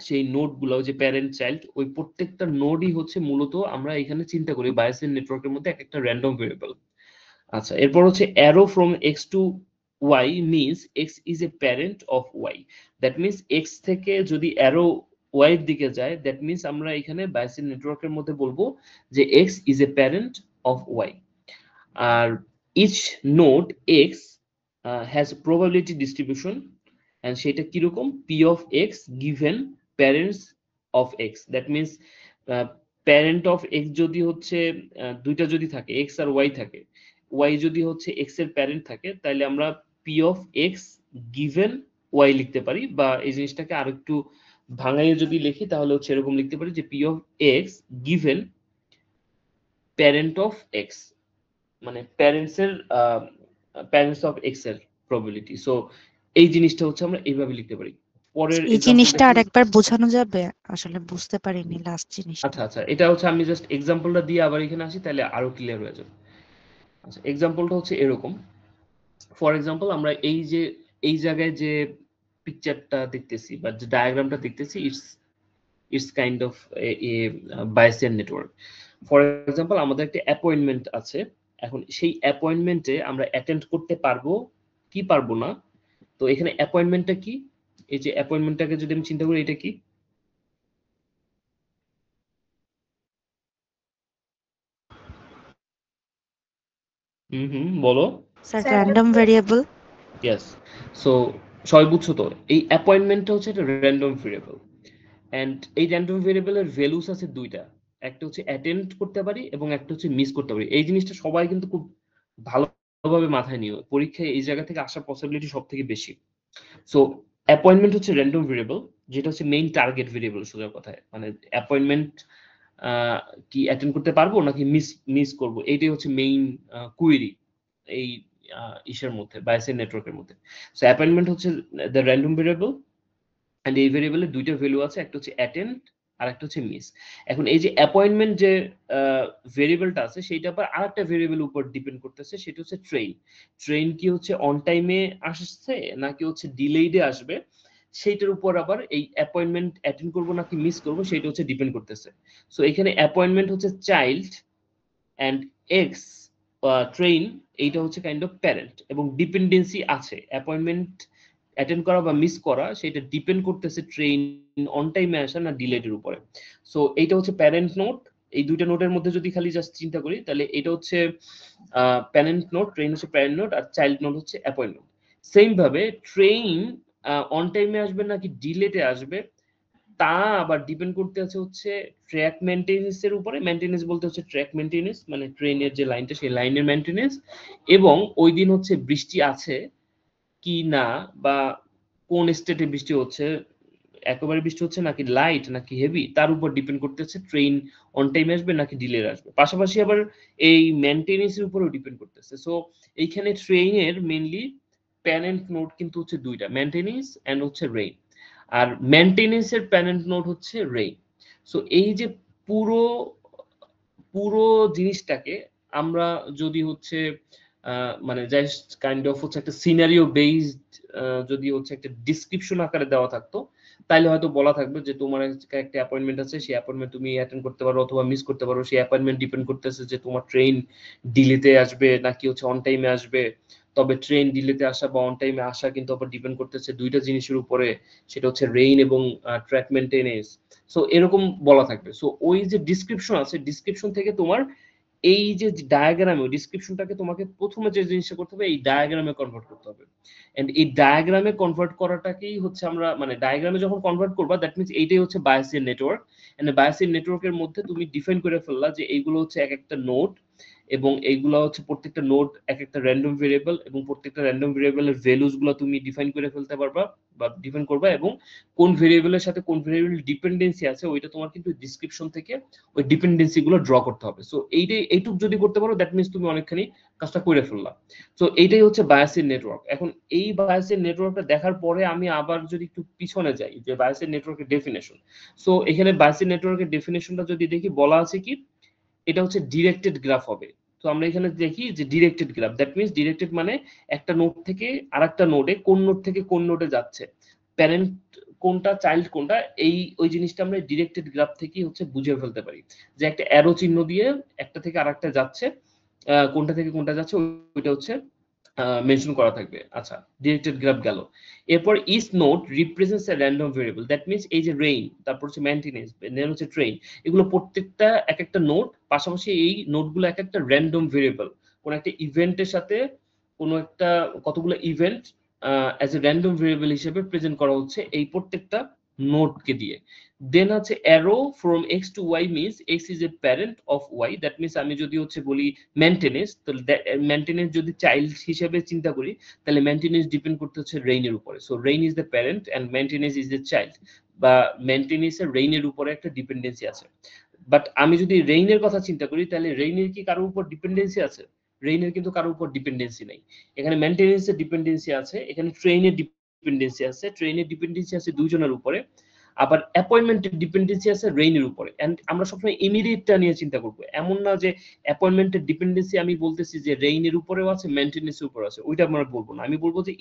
সেই নোড গুলো যে প্যারেন্ট চাইল্ড ওই প্রত্যেকটা নোডই হচ্ছে মূলত আমরা এখানে চিন্তা করি বায়াসিয়ান নেটওয়ার্কের মধ্যে এক একটা র্যান্ডম ভেরিয়েবল। আচ্ছা, এরপর হচ্ছে arrow from X to Y means X is a parent of Y, that means X থেকে যদি অ্যারো ওয়াই এর দিকে যায় দ্যাট মিন্স আমরা এখানে বায়াসিয়ান নেটওয়ার্কের মধ্যে বলবো যে X is a parent of Y. আর each node X has probability distribution and সেটা কিরকম P of X given parents of X, that means parent of X যদি হচ্ছে দুইটা যদি থাকে এক্স আর ওয়াই থাকে, ওয়াই যদি হচ্ছে এক্স এর প্যারেন্ট থাকে, তাহলে আমরা P of X given Y লিখতে পারি, বা এই জিনিসটাকে আরেকটু ভাঙাইয়ে যদি লিখি তাহলে হচ্ছে এরকম লিখতে পারি যে P of X given parent of x, মানে প্যারেন্টস অফ এক্স এর প্রবাবিলিটি। সো এই জিনিসটা হচ্ছে আমরা এইভাবে লিখতে পারি। পরের এই এক্সাম্পল জিনিসটা দেখি। আরেকবার বোঝানো যাবে? আসলে বুঝতে পারিনি লাস্ট জিনিসটা। আচ্ছা আচ্ছা, এটা হচ্ছে আমি জাস্ট এক্সাম্পলটা দিয়ে আবার এখানে আসি, তাহলে আরো ক্লিয়ার হয়ে যাবে। আচ্ছা, এক্সাম্পলটা হচ্ছে এরকম। ফর এক্সাম্পল আমরা এই জায়গায় যে পিকচারটা দেখতেছি বা যে ডায়াগ্রামটা দেখতেছি, it's kind of a Bayesian network. For example আমাদের একটা অ্যাপয়েন্টমেন্ট আছে, এখন সেই অ্যাপয়েন্টমেন্টে আমরা অ্যাটেন্ড করতে পারবো কি পারবো না। তো এখানে অ্যাপয়েন্টমেন্টটা কি, এই যে অ্যাপয়েন্টমেন্টটাকে যদি আমি চিন্তা করি, এটা কি? বলো। Sir random variable. Yes. So সবাই বুঝছো তো, এই অ্যাপয়েন্টমেন্টটা হচ্ছে একটা র্যান্ডম ভেরিয়েবল, এন্ড এই র্যান্ডম ভেরিয়েবলের ভ্যালুস আছে দুইটা, একটা হচ্ছে অ্যাটেন্ড করতে পারি এবং একটা হচ্ছে মিস করতে পারি। এই জিনিসটা সবাই কিন্তু খুব ভালোভাবে মাথায় নিও, পরীক্ষায় এই জায়গা থেকে আসার পসিবিলিটি সব থেকে বেশি। সো অ্যাপয়েন্টমেন্ট হচ্ছে র্যান্ডম ভেরিয়েবল, যেটা হচ্ছে মেইন টার্গেট ভেরিয়েবল সোজা কথায়, মানে অ্যাপয়েন্টমেন্ট কি অ্যাটেন্ড করতে পারবো নাকি মিস করব, এইটাই হচ্ছে মেইন কুয়েরি এই ইসের মধ্যে, বাইসের নেটওয়ার্কের মধ্যে। সো অ্যাপয়েন্টমেন্ট হচ্ছে দ্য র্যান্ডম ভেরিয়েবল, এন্ড এই ভেরিয়েবলের দুইটা ভ্যালু আছে, একটা হচ্ছে অ্যাটেন্ড আর একটা হচ্ছে মিস। এখন এই যে অ্যাপয়েন্টমেন্ট যে ভেরিয়েবলটা আছে, সেইটা আবার আরেকটা ভেরিয়েবলের উপর ডিপেন্ড করতেছে, সেটা হচ্ছে ট্রেন কি হচ্ছে অন টাইমে আসছে নাকি হচ্ছে ডিলেইডে আসবে, সেইটার উপর আবার এই অ্যাপয়েন্টমেন্ট অ্যাটেন্ড করব নাকি মিস করব সেটা হচ্ছে ডিপেন্ড করতেছে। সো এখানে অ্যাপয়েন্টমেন্ট হচ্ছে চাইল্ড অ্যান্ড এক্স ট্রেন, এইটা হচ্ছে কাইন্ড অফ প্যারেন্ট, এবং ডিপেন্ডেন্সি আছে অ্যাপয়েন্টমেন্ট অ্যাটেন্ড করা বা মিস করা, সেটা ডিপেন্ড করতেছে ট্রেন অন টাইমে আসা না ডিলেটের উপরে। সো এইটা হচ্ছে প্যারেন্ট নোট। এই দুইটা নোটের মধ্যে যদি খালি জাস্ট চিন্তা করি, তাহলে এটা হচ্ছে প্যারেন্ট নোট, ট্রেন হচ্ছে প্যারেন্ট নোট, আর চাইল্ড নোট হচ্ছে অ্যাপয়েন্টমেন্ট। সেম ভাবে ট্রেন অন টাইমে আসবে নাকি ডিলেটে আসবে, তা আবার ডিপেন্ড করতে আছে হচ্ছে ট্র্যাক মেইনটেনেন্স এর উপরে। মেইনটেনেন্স বলতে হচ্ছে ট্র্যাক মেইনটেনেন্স, মানে ট্রেনের যে লাইনটা সেই লাইনের মেইনটেনেন্স, এবং ওই দিন হচ্ছে বৃষ্টি আছে কি না, বা কোন স্টেটে বৃষ্টি হচ্ছে, একেবারে বৃষ্টি হচ্ছে নাকি লাইট নাকি হেভি, তার উপর ডিপেন্ড করতেছে ট্রেন অন টাইম আসবে নাকি ডিলে আসবে। পাশাপাশি আবার এই মেইনটেনেন্স এর উপরেও ডিপেন্ড করতেছে। সো এইখানে ট্রেনের মেইনলি প্যারেন্ট নোড কিন্তু হচ্ছে দুইটা, মেইনটেনেন্স এন্ড হচ্ছে রেইন, আর মেইনটেনেন্স এর প্যারেন্ট নোড হচ্ছে রেইন। সো এই যে পুরো পুরো জিনিসটাকে আমরা যদি হচ্ছে মানে জাস্ট কাইন্ড অফ হচ্ছে একটা সিনারিও বেসড, যদি হচ্ছে একটা ডিসক্রিপশন আকারে দেওয়া থাকতো, তাহলে হয়তো বলা থাকবে যে তোমার একটা অ্যাপয়েন্টমেন্ট আছে, সেই অ্যাপয়েন্টমেন্ট তুমি অ্যাটেন্ড করতে পারো অথবা মিস করতে পারো। সেই অ্যাপয়েন্টমেন্ট ডিপেন্ড করতেছে যে তোমার ট্রেন ডিলেতে আসবে নাকি হচ্ছে অন টাইমে আসবে। তবে ট্রেন ডিলেতে আসা বা অন টাইমে আসা কিন্তু আবার ডিপেন্ড করতেছে দুইটা জিনিসের উপরে, সেটা হচ্ছে রেইন এবং ট্র্যাক মেইনটেনেন্স। সো এরকম বলা থাকবে। সো ওই যে ডিসক্রিপশন আছে, ডিসক্রিপশন থেকে তোমার এই যে ডায়াগ্রামে ডিসক্রিপশনটাকে তোমাকে প্রথমে যে জিনিসটা করতে হবে, এই ডায়াগ্রামে কনভার্ট করতে হবে। এন্ড এই ডায়াগ্রামে কনভার্ট করাটাকেই হচ্ছে আমরা, মানে ডায়াগ্রামে যখন কনভার্ট করবা, দ্যাট মিন্স এইটাই হচ্ছে বায়াসিয়ান নেটওয়ার্ক। এন্ড বায়াসিয়ান নেটওয়ার্কের মধ্যে তুমি ডিফাইন করে ফেললা যে এইগুলো হচ্ছে এক একটা নোড, এবং এইগুলো হচ্ছে প্রত্যেকটা নোড এক একটা র্যান্ডম ভেরিয়েবল, এবং প্রত্যেকটা র্যান্ডম ভেরিয়েবলের ভ্যালুস গুলো তুমি ডিফাইন করে ফেলতে পারবা বা ডিফাইন করবা, এবং কোন ভেরিয়েবলের সাথে কোন ভেরিয়েবল ডিপেন্ডেন্সি আছে ওইটা তোমার কিন্তু ডিসক্রিপশন থেকে ওই ডিপেন্ডেন্সি গুলো ড্র করতে হবে। সো এইটুক যদি করতে পারো, দ্যাট মিন্স তুমি অনেকখানি কাজটা করে ফেললা। সো এইটাই হচ্ছে বায়াসিয়ান নেটওয়ার্ক। এখন এই বায়াসিয়ান নেটওয়ার্কটা দেখার পরে আমি আবার যদি একটু পিছনে যাই, যে বায়াসিয়ান নেটওয়ার্কের ডেফিনেশন। সো এখানে বায়াসিয়ান নেটওয়ার্কের ডেফিনেশনটা যদি দেখি, বলা আছে কি এটা হচ্ছে ডিরেক্টেড গ্রাফ হবে। তো আমরা এখানে দেখি যে directed graph, that means directed মানে একটা নোড থেকে আরেকটা নোডে, কোন নোড থেকে কোন নোডে যাচ্ছে, প্যারেন্ট কোনটা চাইল্ড কোনটা, এই ওই জিনিসটা আমরা ডিরেক্টেড গ্রাফ থেকেই হচ্ছে বুঝে ফেলতে পারি, যে একটা অ্যারো চিহ্ন দিয়ে একটা থেকে আরেকটা যাচ্ছে, কোনটা থেকে কোনটা যাচ্ছে ওইটা হচ্ছে মেনশন করা থাকবে। আচ্ছা, ডিরেক্টেড গ্রাফ গেল। এরপর each node represents a random variable, that means এই যে রেইন, তারপর হচ্ছে মেইনটেনেন্স, দেন হচ্ছে ট্রেন, এগুলো প্রত্যেকটা এক একটা নোড, পাশাপাশি এই নোডগুলো এক একটা র্যান্ডম ভেরিয়েবল, কোন একটা ইভেন্টের সাথে কোনো একটা কতগুলো event as a random variable হিসেবে প্রেজেন্ট করা হচ্ছে এই প্রত্যেকটা নোডকে দিয়ে। দেন হচ্ছে arrow from X to Y means X is a parent of Y, that means আমি যদি হচ্ছে বলি মেনটেনেন্স, তো মেনটেনেন্স যদি চাইল্ড হিসেবে চিন্তা করি তাহলে মেনটেনেন্স ডিপেন্ড করতে হচ্ছে রেইনের উপরে। So rain is the parent and maintenance is the child, বা মেনটেনেন্সের রেইনের উপরে একটা ডিপেন্ডেন্সি আছে। বাট আমি যদি রেইনের কথা চিন্তা করি তাহলে রেইনের কি কারোর উপর ডিপেন্ডেন্সি আছে? রেইনের কিন্তু কারোর উপর ডিপেন্ডেন্সি নাই। এখানে মেইনটেনেন্সের ডিপেন্ডেন্সি আছে, এখানে ট্রেনের ডিপেন্ডেন্সি আছে, ট্রেনের ডিপেন্ডেন্সি আছে দুইজনের উপরে, আবার অ্যাপয়েন্টমেন্টের ডিপেন্ডেন্সি আছে রেইনের উপরে। এন্ড আমরা সবসময় ইমিডিয়েটটা নিয়ে চিন্তা করব, এমন না যে অ্যাপয়েন্টমেন্টের ডিপেন্ডেন্সি আমি বলতেছি যে রেইনের উপরেও আছে মেইনটেনেন্সের উপরে আছে, ওইটা আমরা বলবো না। আমি বলবো যে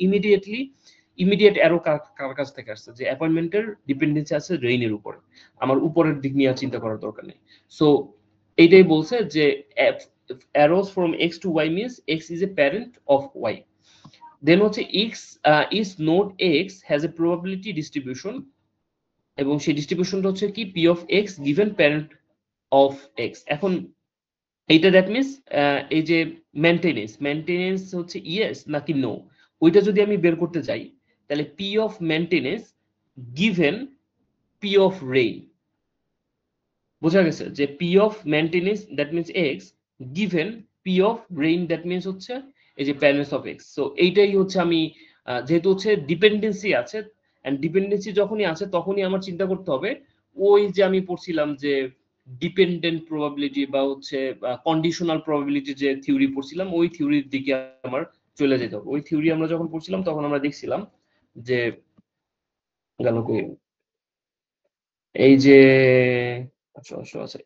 ইমিডিয়েট অ্যারো কার কাছ থেকে আসছে, যে অ্যাপয়েন্টমেন্টের ডিপেন্ডেন্সি আছে রেইনের উপরে, আমার উপরের দিক নিয়ে চিন্তা করার দরকার নেই। সো এইটাই বলছে যে arrows from x to y means x is a parent of y. Then হচ্ছে x is node x has a probability distribution, এবং সেই ডিস্ট্রিবিউশনটা হচ্ছে কি p of x given parent of x। এখন এইটা দ্যাট মিনস এই যে মেইনটেনেন্স হচ্ছে ইয়েস নাকি নো, ওইটা যদি আমি বের করতে যাই তাহলে p of maintenance given p of rain, বোঝা গেছে যে p of maintenance that means x given p of rain that means হচ্ছে এই যে প্যারেন্টস অফ x। সো এইটাই হচ্ছে আমি যেহেতু হচ্ছে ডিপেন্ডেন্সি আছে, এন্ড ডিপেন্ডেন্সি যখনই আছে তখনই আমার চিন্তা করতে হবে ওই যে আমি পড়ছিলাম যে ডিপেন্ডেন্ট প্রবাবিলিটি বা হচ্ছে কন্ডিশনাল প্রবাবিলিটি যে থিওরি পড়ছিলাম, ওই থিওরির দিকে আমার চলে যেতে হবে। ওই থিওরি আমরা যখন পড়ছিলাম তখন আমরা দেখছিলাম যে গেল কই, এই যে আচ্ছা আছে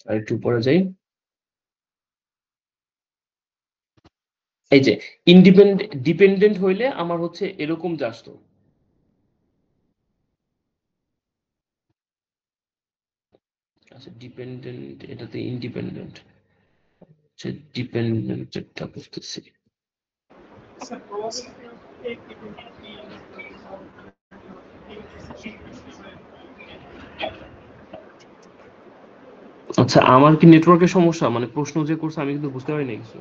আরেকটু পরে যাই, এই যে ডিপেন্ডেন্ট হইলে আমার হচ্ছে এরকম আসতো, আচ্ছা ডিপেন্ডেন্ট এটাতে ইন্ডিপেন্ডেন্ট হচ্ছে ডিপেন্ডেন্টটা বুঝতেছি। আচ্ছা আমার কি নেটওয়ার্কের সমস্যা, মানে প্রশ্ন যে করছে আমি কিন্তু বুঝতে পারি না কিছু।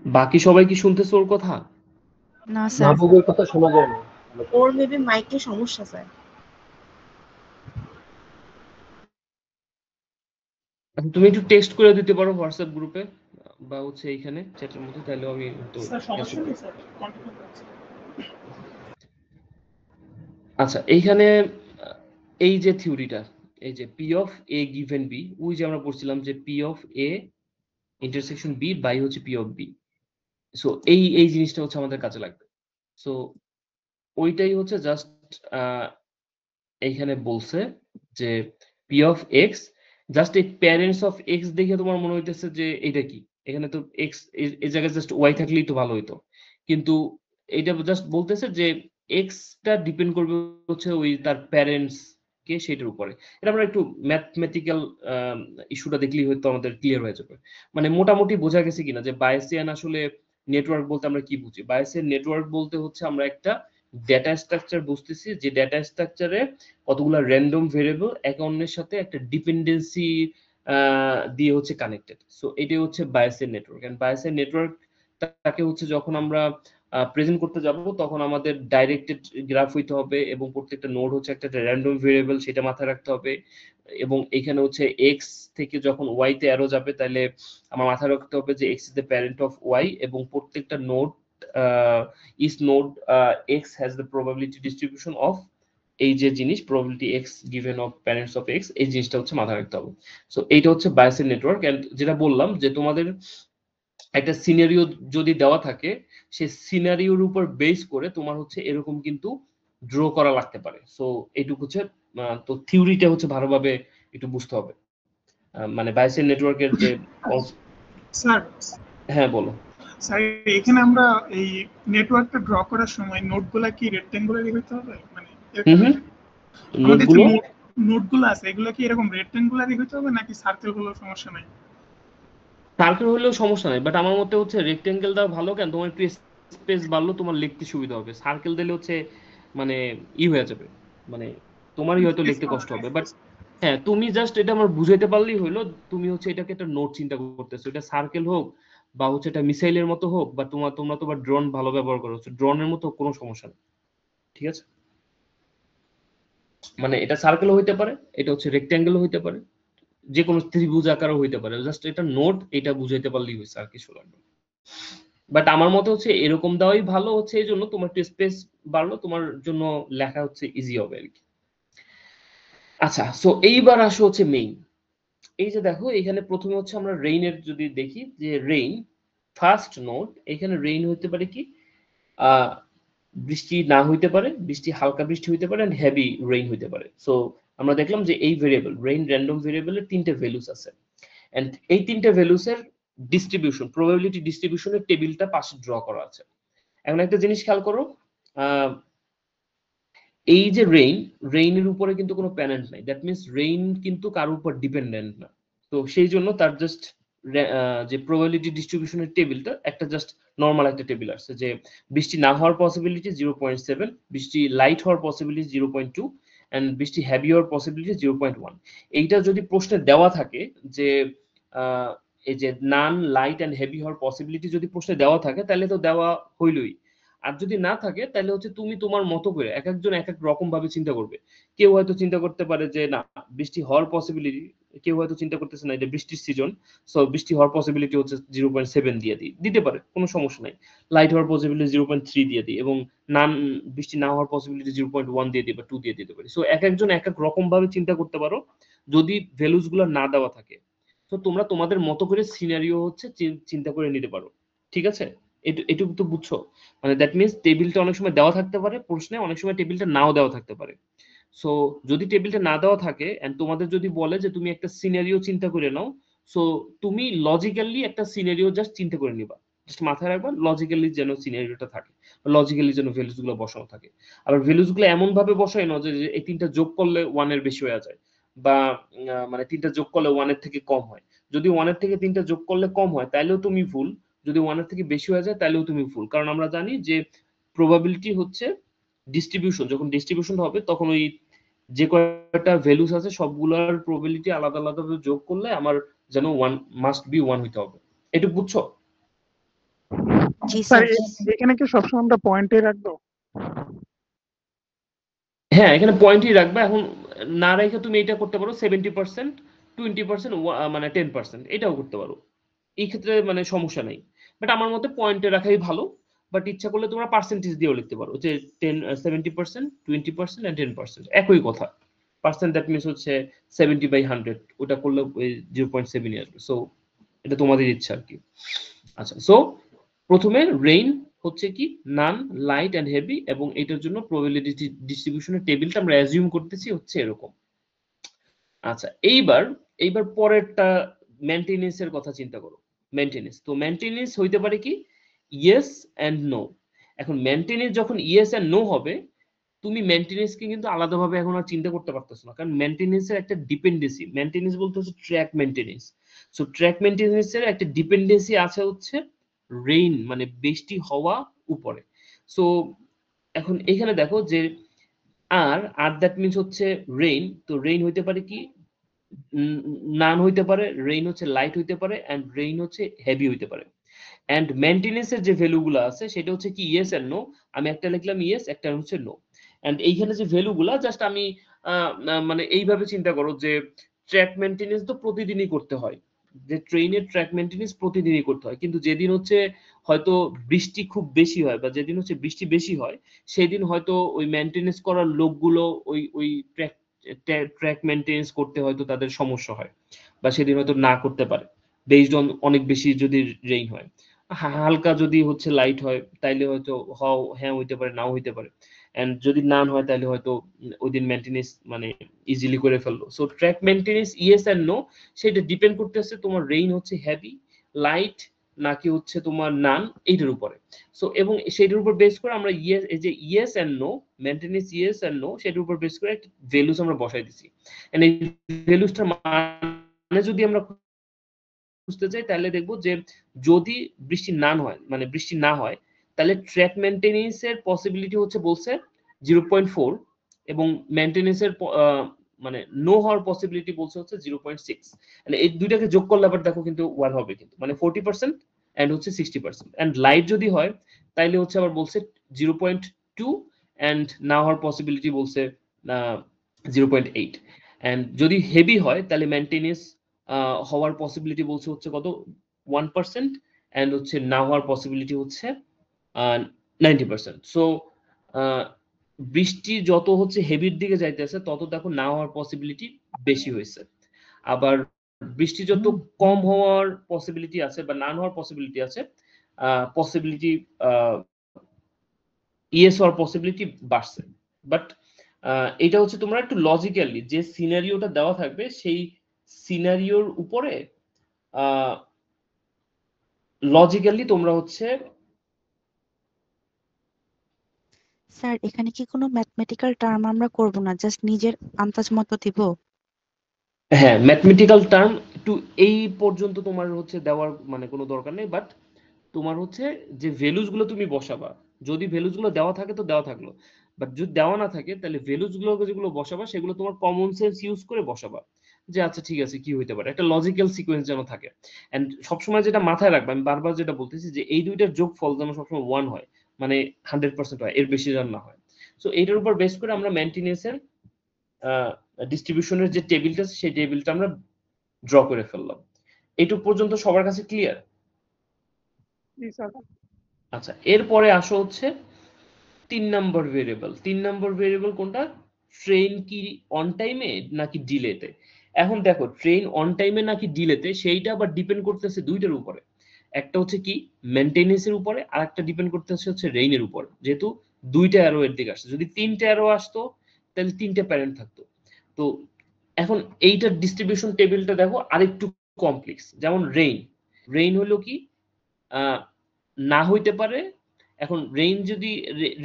বাকি সবাই কি শুনতেছে ওর কথা? না স্যার, মাহবুবের কথা শোনা যায় না। ওর মেবি মাইকে সমস্যা স্যার। তুমি একটু টেক্সট করে দিতে পারো হোয়াটসঅ্যাপ গ্রুপে বা হচ্ছে এইখানে চ্যাটের মধ্যে, তাহলে আমি তো আচ্ছা এইখানে এই যে থিওরিটা, এই যে P of A given B, ওই যে আমরা পড়ছিলাম যে P of A intersection B by হচ্ছে পি অফ বি। সো এই জিনিসটা হচ্ছে আমাদের কাজে লাগবে। সো ওইটাই হচ্ছে জাস্ট এইখানে বলছে যে পি অফ এক্স, জাস্ট এই প্যারেন্টস অফ এক্স দেখে তোমার মনে হইতেছে যে এটা কি, এখানে তো এক্স এই জায়গায় জাস্ট ওয়াই থাকলেই তো ভালো হইতো, কিন্তু এটা জাস্ট বলতেছে যে এক্সটা ডিপেন্ড করবে হচ্ছে ওই তার প্যারেন্টস কে, সেটার উপরে। এটা আমরা একটু ম্যাথমেটিক্যাল ইস্যুটা দেখলেই হয়তো আমাদের ক্লিয়ার হয়ে যাবে। মানে মোটামুটি বোঝা গেছে কিনা যে বায়াসিয়ান আসলে নেটওয়ার্ক বলতে আমরা কি বুঝি। বায়াসিয়ান নেটওয়ার্ক বলতে হচ্ছে আমরা একটা ডেটা স্ট্রাকচার বুঝতেছি, যে ডেটা স্ট্রাকচারে কতগুলো র্যান্ডম ভেরিয়েবল একে অন্যের সাথে একটা ডিপেন্ডেন্সি দিয়ে হচ্ছে কানেক্টেড। সো এটাই হচ্ছে বায়াসিয়ান নেটওয়ার্ক। এন্ড বায়াসিয়ান নেটওয়ার্ক তাকে হচ্ছে যখন আমরা প্রেজেন্ট করতে যাব তখন আমাদের ডাইরেক্টেড গ্রাফ হইতে হবে, এবং প্রত্যেকটা নোড হচ্ছে একটা র্যান্ডম ভেরিয়েবল, সেটা মাথায় রাখতে হবে। এবং এখানে হচ্ছে এক্স থেকে যখন ওয়াই তে অ্যারো যাবে তাহলে আমার মাথায় রাখতে হবে যে X is the parent of Y, এবং প্রত্যেকটা node each node x has the probability distribution of এই যে জিনিস probability x given of parents of x, এই জিনিসটা হচ্ছে মাথায় রাখতে হবে। সো এইটা হচ্ছে বায়াসিয়ান নেটওয়ার্ক। এন্ড যেটা বললাম যে তোমাদের একটা সিনারিও যদি দেওয়া থাকে, সেই সিনারিওর উপর বেস করে তোমার হচ্ছে এরকম কিন্তু ড্র করা লাগতে পারে। সো এইটুকু হচ্ছে তো থিওরিটা হচ্ছে ভালোভাবে একটু বুঝতে হবে, মানে বায়াসিয়ান নেটওয়ার্কের যে স্যার। হ্যাঁ বলো স্যার, এখানে আমরা এই নেটওয়ার্কটা ড্র করার সময় নোটগুলো কি রেক্ট্যাঙ্গুলারই হতে হবে? মানে নোটগুলো আছে এগুলো কি এরকম রেক্ট্যাঙ্গুলারই হতে হবে নাকি সার্কেল হলেও সমস্যা নাই? সার্কেল হলেও সমস্যা নাই, বাট আমার মতে হচ্ছে রেক্টেঙ্গেল দাও ভালো, কেন তোমার একটু স্পেস বাড়লো তোমার লিখতে সুবিধা হবে। সার্কেল দিলে হচ্ছে মানে হয়ে যাবে, মানে তোমারই হয়তো লিখতে কষ্ট হবে। বাট হ্যাঁ, তুমি জাস্ট এটা আমার বুঝাইতে পারলেই হইলো। তুমি হচ্ছে এটাকে একটা নোট চিন্তা করতেছো, এটা সার্কেল হোক বা হচ্ছে এটা মিসাইলের মতো হোক, বা তোমরা তো ড্রোন ভালো ব্যবহার করো, ড্রোনের মতো কোনো সমস্যা নেই, ঠিক আছে? মানে এটা সার্কেলও হইতে পারে, এটা হচ্ছে রেক্ট্যাঙ্গেলও হইতে পারে, যে কোনো ত্রিভুজ আকারও হইতে পারে, জাস্ট এটা নোট, এটা বুঝাইতে পারলেই হয়েছে, আর কিছু লাগবে। বাট আমার মতে হচ্ছে এরকম দেওয়াই ভালো, হচ্ছে এই জন্য তোমার একটু স্পেস বাড়লো, তোমার জন্য লেখা হচ্ছে ইজি হবে আর কি। আচ্ছা, সো এইবার আসো হচ্ছে মেইন। এই যে দেখো এখানে প্রথমে হচ্ছে আমরা রেইনের যদি দেখি, যে রেইন ফার্স্ট নোট, এখানে রেইন হইতে পারে কি বৃষ্টি না হইতে পারে, বৃষ্টি হালকা বৃষ্টি হইতে পারে, এন্ড হেভি রেইন হইতে পারে। সো আমরা দেখলাম যে এই ভেরিয়েবল রেইন র্যান্ডম ভেরিয়েবলের 3টে ভ্যালুস আছে, এন্ড এই 3টে ভ্যালুসের ডিস্ট্রিবিউশন, প্রবাবিলিটি ডিস্ট্রিবিউশনের টেবিলটা পাশে ড্র করা আছে। এখন একটা জিনিস খেয়াল করো, এই যে রেইনের উপরে কিন্তু কোনো প্যানেন্ট নাই, দ্যাট মিনস রেইন কিন্তু কারোর উপর ডিপেন্ডেন্ট না। তো সেই জন্য তার জাস্ট যে প্রবাবিলিটি ডিস্ট্রিবিউশনের টেবিলটা একটা জাস্ট নর্মাল একটা টেবিল আসছে, যে বৃষ্টি না হওয়ার পসিবিলিটি 0.7, বৃষ্টি লাইট হওয়ার পসিবিলিটি 0.2, এন্ড বৃষ্টি হেভি হওয়ার পসিবিলিটি 0.1। এইটা যদি প্রশ্নে দেওয়া থাকে যে এই যে নান লাইট এন্ড হেভি হওয়ার পসিবিলিটি যদি প্রশ্নে দেওয়া থাকে, তাহলে তো দেওয়া হইলই। আর যদি না থাকে তাহলে হচ্ছে তুমি তোমার মতো করে এক একজন এক এক রকম ভাবে চিন্তা করবে। কেউ হয়তো চিন্তা করতে পারে যে না, বৃষ্টি হওয়ার পসিবিলিটি, কেউ হয়তো চিন্তা করতেছে না এটা বৃষ্টির সিজন, সো বৃষ্টি হওয়ার পসিবিলিটি হচ্ছে 0.7 দিয়ে দিতে পারে, কোনো সমস্যা নাই। লাইট হওয়ার পসিবিলিটি 0.3 দিয়ে দিই, এবং বৃষ্টি না হওয়ার পসিবিলিটি 0.1 দিয়ে দিই বা 2 দিয়ে দিতে পারি। সো এক একজন এক এক রকম ভাবে চিন্তা করতে পারো যদি ভ্যালুস গুলো না দেওয়া থাকে। তো তোমরা তোমাদের মতো করে সিনারিও হচ্ছে চিন্তা করে নিতে পারো, ঠিক আছে? এটুকু তো বুঝছো? মানে দ্যাট মিনস টেবিলটা অনেক সময় দেওয়া থাকতে পারে প্রশ্নে, অনেক সময় টেবিলটা নাও দেওয়া থাকতে পারে। সো যদি টেবিলটা না দেওয়া থাকে এন্ড তোমাদের যদি বলে যে তুমি একটা সিনারিও চিন্তা করে নাও, সো তুমি লজিক্যালি একটা সিনারিও জাস্ট চিন্তা করে নিবা, জাস্ট মাথায় রাখবা লজিক্যালি যেন সিনারিওটা থাকে, লজিক্যালি যেন ভ্যালুস গুলো বসানো থাকে। আবার ভ্যালুস গুলো এমন ভাবে বসাই না যে এই 3টা যোগ করলে 1 এর বেশি হয়ে যায়, বা মানে 3টা যোগ করলে 1 এর থেকে কম হয়। যদি 1 এর থেকে 3টা যোগ করলে কম হয় তাহলেও তুমি ভুল, যদি 1 এর থেকে বেশি হয়ে যায় তাহলেও তুমি ভুল। কারণ আমরা জানি যে প্রবাবিলিটি হচ্ছে ডিস্ট্রিবিউশন, যখন ডিস্ট্রিবিউশন হবে তখন ওই যে কয়টা ভ্যালুস আছে সবগুলোর প্রবাবিলিটি আলাদা আলাদা ভাবে যোগ করলে আমার যেন 1 মাস্ট বি 1 হইতে হবে। এটা বুঝছো? জি স্যার স্যার। এখানে কি সবসময় আমরা পয়েন্টে রাখবো? হ্যাঁ, এখানে পয়েন্টই রাখবা। এখন না রেখে তুমি এটা করতে পারো 70%, 20%, মানে 10%, এটাও করতে পারো। এই ক্ষেত্রে মানে সমস্যা নেই। বাট আমার মতে পয়েন্টে রাখাই ভালো। বাট ইচ্ছা করলে তোমরা পার্সেন্টেজ দিয়েও লিখতে পারো, যে 70%, 20% এন্ড 10%, একই কথা। পার্সেন্ট দ্যাট মিনস হচ্ছে 70/100, ওটা করলে 0.7 আসবে। সো এটা তোমাদের ইচ্ছা আর কি। আচ্ছা, সো প্রথমে রেইন হচ্ছে কি নান লাইট এন্ড হেভি, এবং এটার জন্য প্রবাবিলিটি ডিস্ট্রিবিউশনের টেবিলটা আমরা অ্যাজিউম করতেছি হচ্ছে এরকম। আচ্ছা, এইবার পরেরটা মেইনটেনেন্স এর কথা চিন্তা করো। মেইনটেনেন্স, তো মেইনটেনেন্স হইতে পারে কি ইয়েস এন্ড নো। এখন মেইনটেনেন্স যখন ইয়েস এন্ড নো হবে, তুমি মেইনটেনেন্স কে কিন্তু আলাদাভাবে এখন আর চিন্তা করতে পারতেছো না, কারণ মেইনটেনেন্স এর একটা ডিপেন্ডেন্সি, মেইনটেনেন্স বলতে হচ্ছে track maintenance. So track maintenance এর একটা ডিপেন্ডেন্সি আছে হচ্ছে রেইন, মানে বৃষ্টি হওয়া উপরে। সো এখন এখানে দেখো যে আর দ্যাট মিনস হচ্ছে রেইন, তো রেইন হইতে পারে কি নান হইতে পারে, রেইন হচ্ছে লাইট হইতে পারে, এন্ড রেইন হচ্ছে হেভি হইতে পারে। এন্ড মেইনটেনেন্স এর যে ভ্যালু গুলো আছে সেটা হচ্ছে কি ইয়েস এন্ড নো। আমি একটা লিখলাম ইয়েস, একটা হচ্ছে নো। এন্ড এইখানে যে ভ্যালু গুলা জাস্ট আমি মানে এইভাবে চিন্তা করো যে ট্র্যাক মেইনটেনেন্স তো প্রতিদিনই করতে হয়, যে ট্রেনের ট্র্যাক মেইনটেনেন্স প্রতিদিনই করতে হয়, কিন্তু যেদিন হচ্ছে হয়তো বৃষ্টি খুব বেশি হয় বা যেদিন হচ্ছে বৃষ্টি বেশি হয়, সেদিন হয়তো ওই মেইনটেনেন্স করার লোকগুলো ওই ট্র্যাক মেইনটেনেন্স করতে হয়তো তাদের সমস্যা হয়, বা সেদিন হয়তো না করতে পারে বেসড অন অনেক বেশি যদি রেইন হয়। হালকা যদি হচ্ছে লাইট হয় তাইলে হয়তো হ্যাঁ হইতে পারে, নাও হইতে পারে। এন্ড যদি নান হয় তাহলে হয়তো ওই দিন মেইনটেনেন্স মানে ইজিলি করে ফেললো। So track maintenance yes and no, সেটা ডিপেন্ড করতেছে তোমার রেইন হচ্ছে হেভি লাইট নাকি হচ্ছে তোমার নান, এইটার উপরে। সো এবং সেটার উপর বেস করে আমরা ইয়েস, এই যে yes and no, maintenance yes and no, সেটার উপর বেস করে একটা ভ্যালুস আমরা বসাই দিছি। এন্ড এই ভ্যালুসটার মানে যদি আমরা বুঝতে চাই তাহলে দেখবো যে যদি বৃষ্টি না হয় তাহলে ট্র্যাক মেইনটেনেন্স এর পসিবিলিটি হচ্ছে বলছে 0.4, এবং মেইনটেনেন্স এর মানে নো হওয়ার পসিবিলিটি বলছে হচ্ছে 0.6, মানে এই দুইটাকে যোগ করলে আবার দেখো কিন্তু 1 হবে, কিন্তু মানে 40% এন্ড হচ্ছে 60%। এন্ড লাইট যদি হয় তাইলে হচ্ছে আবার বলছে 0.2 এন্ড না হওয়ার পসিবিলিটি বলছে 0.8। এন্ড যদি হেভি হয় তাহলে মেইনটেনেন্স হওয়ার পসিবিলিটি বলছে হচ্ছে কত 1%, এন্ড হচ্ছে না হওয়ার পসিবিলিটি হচ্ছে 90%। সো বৃষ্টি যত হচ্ছে হেভির দিকে যাইতেছে তত দেখো না হওয়ার পসিবিলিটি বেশি হয়েছে। আবার বৃষ্টি যত কম হওয়ার পসিবিলিটি আছে বা না হওয়ার পসিবিলিটি আছে, পসিবিলিটি ইয়েস হওয়ার পসিবিলিটি বাড়ছে। বাট এটা হচ্ছে তোমরা একটু লজিক্যালি যে সিনারিওটা দেওয়া থাকবে সেই সিনারিওর উপরে লজিক্যালি তোমরা হচ্ছে। স্যার এখানে কি কোনো ম্যাথমেটিক্যাল টার্ম আমরা করব না, জাস্ট নিজের আন্দাজ মতো দিব? হ্যাঁ, ম্যাথমেটিক্যাল টার্ম একটু এই পর্যন্ত তোমার হচ্ছে দেওয়ার মানে কোনো দরকার নেই, বাট তোমার হচ্ছে যে ভ্যালুস গুলো তুমি বসাবা, যদি ভ্যালুস গুলো দেওয়া থাকে তো দেওয়া থাকলো, বাট যদি দেওয়া না থাকে তাহলে ভ্যালুস গুলো যেগুলো বসাবা সেগুলো তোমার কমন সেন্স ইউজ করে বসাবা, যে আচ্ছা ঠিক আছে কি হইতে পারে, একটা লজিক্যাল সিকোয়েন্স যেন থাকে। এন্ড সবসময় যেটা মাথায় রাখবে, আমি বারবার যেটা বলতেছি যে এই দুইটার যোগফল যেন সবসময় 1 হয়, মানে 100% হয়, এর বেশি যেন না হয়। সো এটার উপর বেস করে আমরা মেইনটেনেন্সের ডিস্ট্রিবিউশনের যে টেবিলটা আছে সেই টেবিলটা আমরা ড্র করে ফেললাম। এইটুক পর্যন্ত সবার কাছে ক্লিয়ার? জি স্যার। আচ্ছা, এরপরে আসো হচ্ছে 3 নাম্বার ভেরিয়েবল। 3 নাম্বার ভেরিয়েবল কোনটা? ট্রেন কি অন টাইমে নাকি ডিলেতে? এখন দেখো ট্রেন অন টাইমে নাকি ডিলেতে সেইটা আবার ডিপেন্ড করতেছে দুইটার উপরে। একটা হচ্ছে কি মেইনটেনেন্সের উপরে, আর একটা ডিপেন্ড করতেছে হচ্ছে রেইনের উপর। যেহেতু দুইটা অ্যারো এর দিকে আসছে, যদি তিনটা অ্যারো আসতো তাহলে তিনটা প্যারেন্ট থাকতো। তো এখন এইটার ডিস্ট্রিবিউশন টেবিলটা দেখো আরেকটু কমপ্লেক্স। যেমন রেইন হলো কি না হইতে পারে। এখন রেইন যদি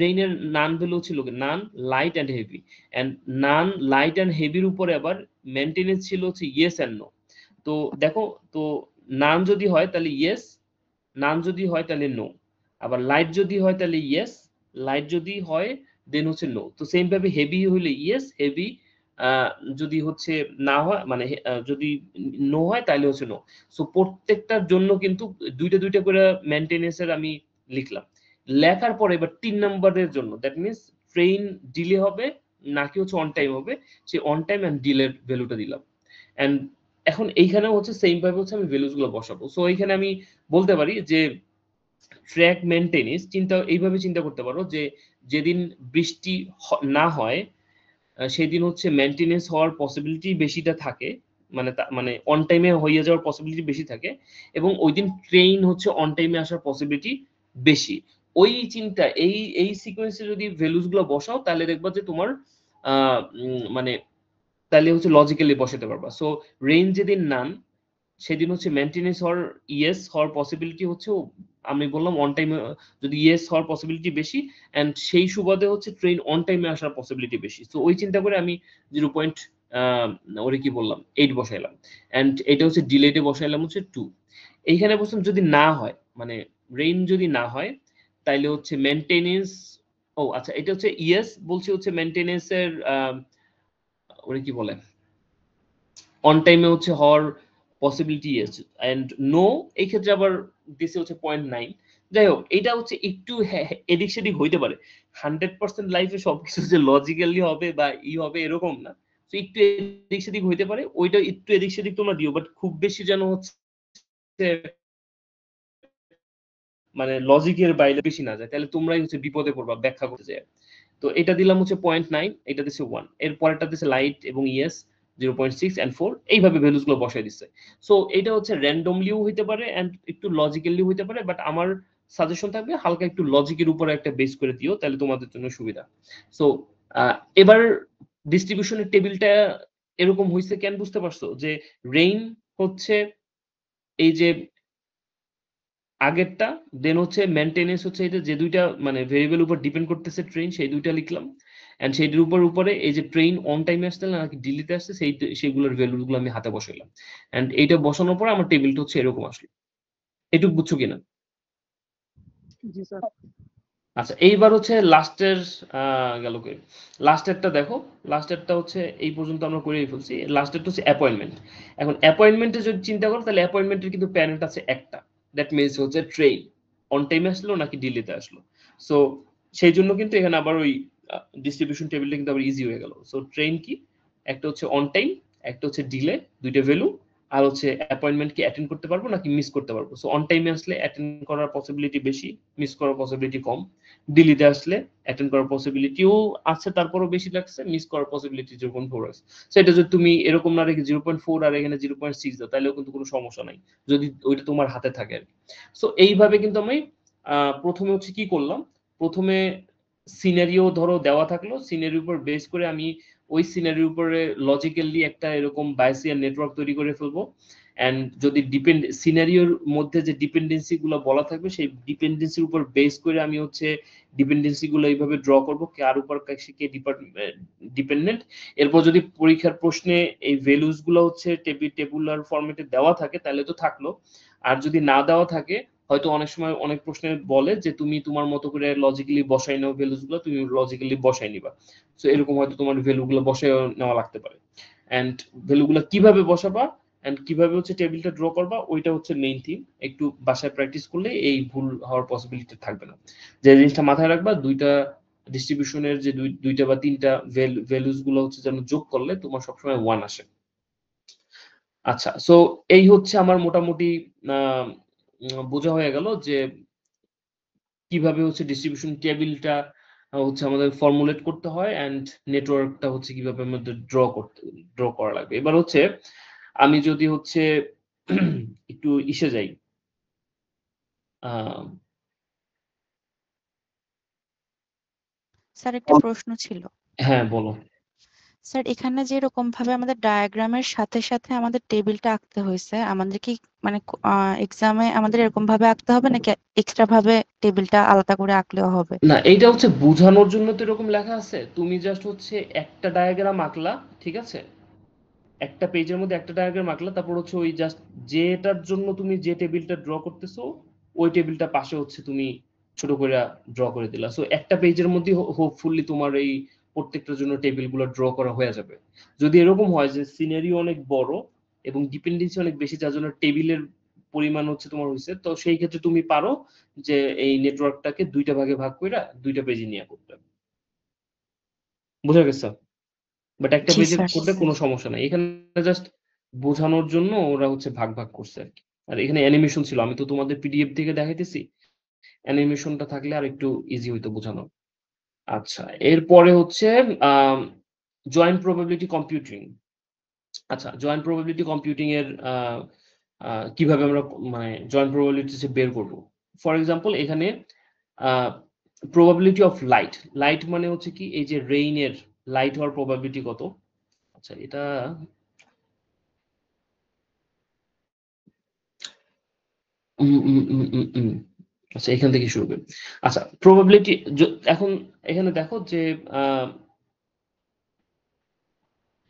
রেইনের নান ভ্যালু ছিল none, light and heavy, and none, light and হেভির উপরে আবার মেইনটেনেন্স ছিল হচ্ছে ইয়েস এন্ড নো। তো দেখো, তো নান যদি হয় তাহলে ইয়েস, নান যদি হয় তাহলে নো, আবার লাইট যদি হয় তাহলে ইয়েস, লাইট যদি হয় দেন হচ্ছে নো। তো সেম ভাবে হেভি হইলে ইয়েস, হেভি যদি হচ্ছে না হয় মানে যদি নো হয় তাহলে হচ্ছে নো। সো প্রত্যেকটার জন্য কিন্তু দুইটা দুইটা করে মেইনটেনেন্সের আমি লিখলাম। লেখার পরে এবার 3 নাম্বারের জন্য দ্যাট মিন্স ট্রেন ডিলে হবে নাকি হচ্ছে অন টাইম হবে, সেই অন টাইম এন্ড ডিলের ভ্যালুটা দিলাম। এন্ড এখন এইখানেও হচ্ছে সেম ভাবে হচ্ছে আমি ভ্যালুস গুলো বসাবো। সো এইখানে আমি বলতে পারি যে ট্র্যাক মেইনটেনেন্স এইভাবে চিন্তা করতে পারো যে যেদিন বৃষ্টি না হয় সেদিন হচ্ছে মেইনটেনেন্স হওয়ার পসিবিলিটি বেশিটা থাকে, মানে মানে অন টাইমে হয়ে যাওয়ার পসিবিলিটি বেশি থাকে, এবং ওই দিন ট্রেন হচ্ছে অন টাইমে আসার পসিবিলিটি বেশি। ওই চিন্তা এই সিকোয়েন্সে যদি ভ্যালুস গুলো বসাও তাহলে দেখবা যে তোমার মানে তাহলে হচ্ছে লজিক্যালি বসাতে পারবা। সো রেইন যেদিন নান সেদিন হচ্ছে মেইনটেনেন্স হওয়ার ইয়েস হওয়ার পসিবিলিটি হচ্ছে আমি বললাম অন টাইমে যদি ইয়েস হওয়ার পসিবিলিটি বেশি, এন্ড সেই সুবাদে হচ্ছে ট্রেন অন টাইমে আসার পসিবিলিটি বেশি। তো ওই চিন্তা করে আমি 0. ওরে কি বললাম 8 বসাইলাম, এন্ড এটা হচ্ছে ডিলেটে বসাইলাম হচ্ছে 2। এইখানে বলছিলাম যদি না হয় মানে রেইন যদি না হয় তাইলে হচ্ছে মেইনটেনেন্স, ও আচ্ছা এটা হচ্ছে ইয়েস বলছি হচ্ছে মেইনটেনেন্সের ওরে কি বলে অন টাইমে হচ্ছে হওয়ার পসিবিলিটি আছে, এন্ড নো এই ক্ষেত্রে আবার দিছে হচ্ছে 0.9। যাই হোক এটা হচ্ছে একটু এদিক সেদিক হইতে পারে, 100% লাইফে সবকিছু যে লজিক্যালি হবে বা হবে এরকম না। তো একটু এদিক সেদিক হইতে পারে, ওইটা একটু এদিক সেদিক তোমরা দিও, বাট খুব বেশি যেন হচ্ছে মানে লজিকের বাইরে বেশি না যায়, তাহলে তোমরাই হচ্ছে বিপদে পড়বা ব্যাখ্যা করতে যায়। তো এটা দিলাম হচ্ছে 0.9, এটা দিচ্ছে 1, এর পরেরটা দিচ্ছে লাইট এবং ইয়েস 0.6 এন্ড 4, এইভাবে ভ্যালুস গুলো বসাই দিচ্ছে। সো এটা হচ্ছে র্যান্ডমলিও হইতে পারে এন্ড একটু লজিক্যালি হইতে পারে, বাট আমার সাজেশন থাকবে হালকা একটু লজিকের উপরে একটা বেস করে দিও, তাহলে তোমাদের জন্য সুবিধা। সো এবার ডিস্ট্রিবিউশনের টেবিলটা এরকম হইছে কেন বুঝতে পারছো? যে রেইন হচ্ছে এই যে আগেরটা, দেন হচ্ছে মেইনটেনেন্স হচ্ছে এটা যে দুইটা মানে ভেরিয়েবল উপর ডিপেন্ড করতেছে ট্রেন, সেই দুইটা লিখলাম, এন্ড সেইটার উপরে এই যে ট্রেন অন টাইমে আসছে নাকি ডিলিতে আসছে সেইগুলোর ভ্যালুগুলো আমি হাতে বসাইলাম, এন্ড এইটা বসানোর পরে আমার টেবিলটা হচ্ছে এরকম আসলো। এটুকু বুঝছো কিনা? জি স্যার। আচ্ছা, এইবার হচ্ছে লাস্টের গেল কে, লাস্টেরটা দেখো। লাস্টেরটা হচ্ছে এই পর্যন্ত আমরা করেই ফেলছি। লাস্টেরটা হচ্ছে অ্যাপয়েন্টমেন্ট। এখন অ্যাপয়েন্টমেন্টে যদি চিন্তা করো তাহলে অ্যাপয়েন্টমেন্টের কিন্তু প্যারেন্ট আছে একটা, দ্যাট মিনস হচ্ছে ট্রেন অন টাইমে আসলো নাকি ডিলেতে আসলো। সো সেই জন্য কিন্তু এখানে আবার ওই ডিস্ট্রিবিউশন টেবিলটা কিন্তু আবার ইজি হয়ে গেল। সো ট্রেন কি, একটা হচ্ছে অন টাইম, একটা হচ্ছে ডিলে, দুইটা ভ্যালু, আর হচ্ছে অ্যাপয়েন্টমেন্ট কি অ্যাটেন্ড করতে পারবো নাকি মিস করতে পারবো। সো অন টাইমে আসলে অ্যাটেন্ড করার পসিবিলিটি বেশি, মিস করার পসিবিলিটি কম। ডিলিতে আসলে অ্যাটেন্ড করার পসিবিলিটিও আছে, তারপরও বেশি লাগছে, মিস করার পসিবিলিটি 0.4 আছে। সেটা যদি তুমি এরকম না রেখে 0.4 আর এখানে 0.6 দাও তাহলেও কিন্তু কোনো সমস্যা নাই, যদি ওইটা তোমার হাতে থাকে আর কি। সো এইভাবে কিন্তু আমি প্রথমে হচ্ছে কি করলাম, প্রথমে সিনারিও ধরো দেওয়া থাকলো, সিনারির উপর বেস করে আমি ওই সিনারির উপরে লজিক্যালি একটা এরকম বাইসিয়ান নেটওয়ার্ক তৈরি করে ফেলবো। এন্ড যদি সিনারিওর মধ্যে যে ডিপেন্ডেন্সি গুলো বলা থাকবে সেই ডিপেন্ডেন্সির উপর বেস করে আমি হচ্ছে ডিপেন্ডেন্সি গুলো এইভাবে ড্র করবো, কার উপর কে ডিপেন্ডেন্ট। এরপর যদি পরীক্ষার প্রশ্নে এই ভ্যালুস গুলো হচ্ছে টেবুলার ফরম্যাটে দেওয়া থাকে তাহলে তো থাকলো, আর যদি না দেওয়া থাকে হয়তো অনেক সময় অনেক প্রশ্নে বলে যে তুমি তোমার মতো করে লজিক্যালি বসাই নাও ভ্যালুস গুলো, তুমি লজিক্যালি বসাই নিবা। সো এরকম হয়তো তোমার ভ্যালু গুলো বসাই নেওয়া লাগতে পারে। এন্ড ভ্যালু গুলো কিভাবে বসাবা এন্ড কিভাবে হচ্ছে টেবিলটা ড্র করবা ওইটা হচ্ছে মেইন থিম। একটু বাসায় প্র্যাকটিস করলে এই ভুল হওয়ার পসিবিলিটি থাকবে না। যে জিনিসটা মাথায় রাখবা, দুইটা ডিস্ট্রিবিউশনের যে দুইটা বা তিনটা ভ্যালুস গুলো হচ্ছে যেন যোগ করলে তোমার সবসময় 1 আসে। আচ্ছা, সো এই হচ্ছে আমার মোটামুটি বোঝা হয়ে গেল যে কিভাবে হচ্ছে ডিস্ট্রিবিউশন টেবিলটা হচ্ছে আমাদের ফর্মুলেট করতে হয় এন্ড নেটওয়ার্কটা হচ্ছে কিভাবে আমাদের ড্র করা লাগবে। এবার হচ্ছে আমি যদি হচ্ছে একটু ইসে যাই, স্যার একটা প্রশ্ন ছিল। হ্যাঁ বলো। স্যার এখানে যে এরকম ভাবে আমাদের ডায়াগ্রামের সাথে সাথে আমাদের টেবিলটা আঁকতে হয়েছে, আমাদের কি মানে এক্সামে আমাদের এরকম ভাবে আঁকতে হবে নাকি এক্সট্রা ভাবে টেবিলটা আলাদা করে আঁকলেও হবে? না, এইটা হচ্ছে বোঝানোর জন্য তো এরকম লেখা আছে, তুমি জাস্ট হচ্ছে একটা ডায়াগ্রাম আঁকলা, ঠিক আছে, একটা পেজের মধ্যে একটা ডায়াগ্রাম আঁকলা, তারপর হচ্ছে ওই জাস্ট যেটার জন্য তুমি যে টেবিলটা ড্র করতেছো ওই টেবিলটা পাশে হচ্ছে তুমি ছোট করে ড্র করে দিলা। সো একটা পেজের মধ্যে হোপফুলি তোমার এই প্রত্যেকটার জন্য টেবিলগুলো ড্র করা হয়ে যাবে। যদি এরকম হয় যে সিনারি অনেক বড় এবং ডিপেন্ডেন্সি অনেক বেশি যার জন্য টেবিলের পরিমাণ হচ্ছে তোমার হয়েছে, তো সেই ক্ষেত্রে তুমি পারো যে এই নেটওয়ার্কটাকে দুইটা ভাগে ভাগ করে দুইটা পেজে নিয়ে করতে। বুঝা গেছে? বাট একটা জি পেজে স্যার। করলে কোনো সমস্যা নাই। এখানে জাস্ট বোঝানোর জন্য ওরা হচ্ছে ভাগ ভাগ করছে আর কি। আর এখানে অ্যানিমেশন ছিল, আমি তো তোমাদের পিডিএফ থেকে দেখাইতেছি, অ্যানিমেশনটা থাকলে আর একটু ইজি হইতো বোঝানো। আচ্ছা, এরপরে হচ্ছে জয়েন্ট প্রবাবিলিটি কম্পিউটিং। আচ্ছা, জয়েন্ট প্রবাবিলিটি কম্পিউটিং এর কিভাবে আমরা মানে জয়েন্ট প্রবাবিলিটি বের করব। ফর এক্সাম্পল এখানে প্রবাবিলিটি অফ লাইট, লাইট মানে হচ্ছে কি এই যে রেইনের লাইট হওয়ার প্রবাবিলিটি কত। আচ্ছা, এটা আচ্ছা এখান থেকে শুরু করি। আচ্ছা, প্রবাবিলিটি এখন এখানে দেখো যে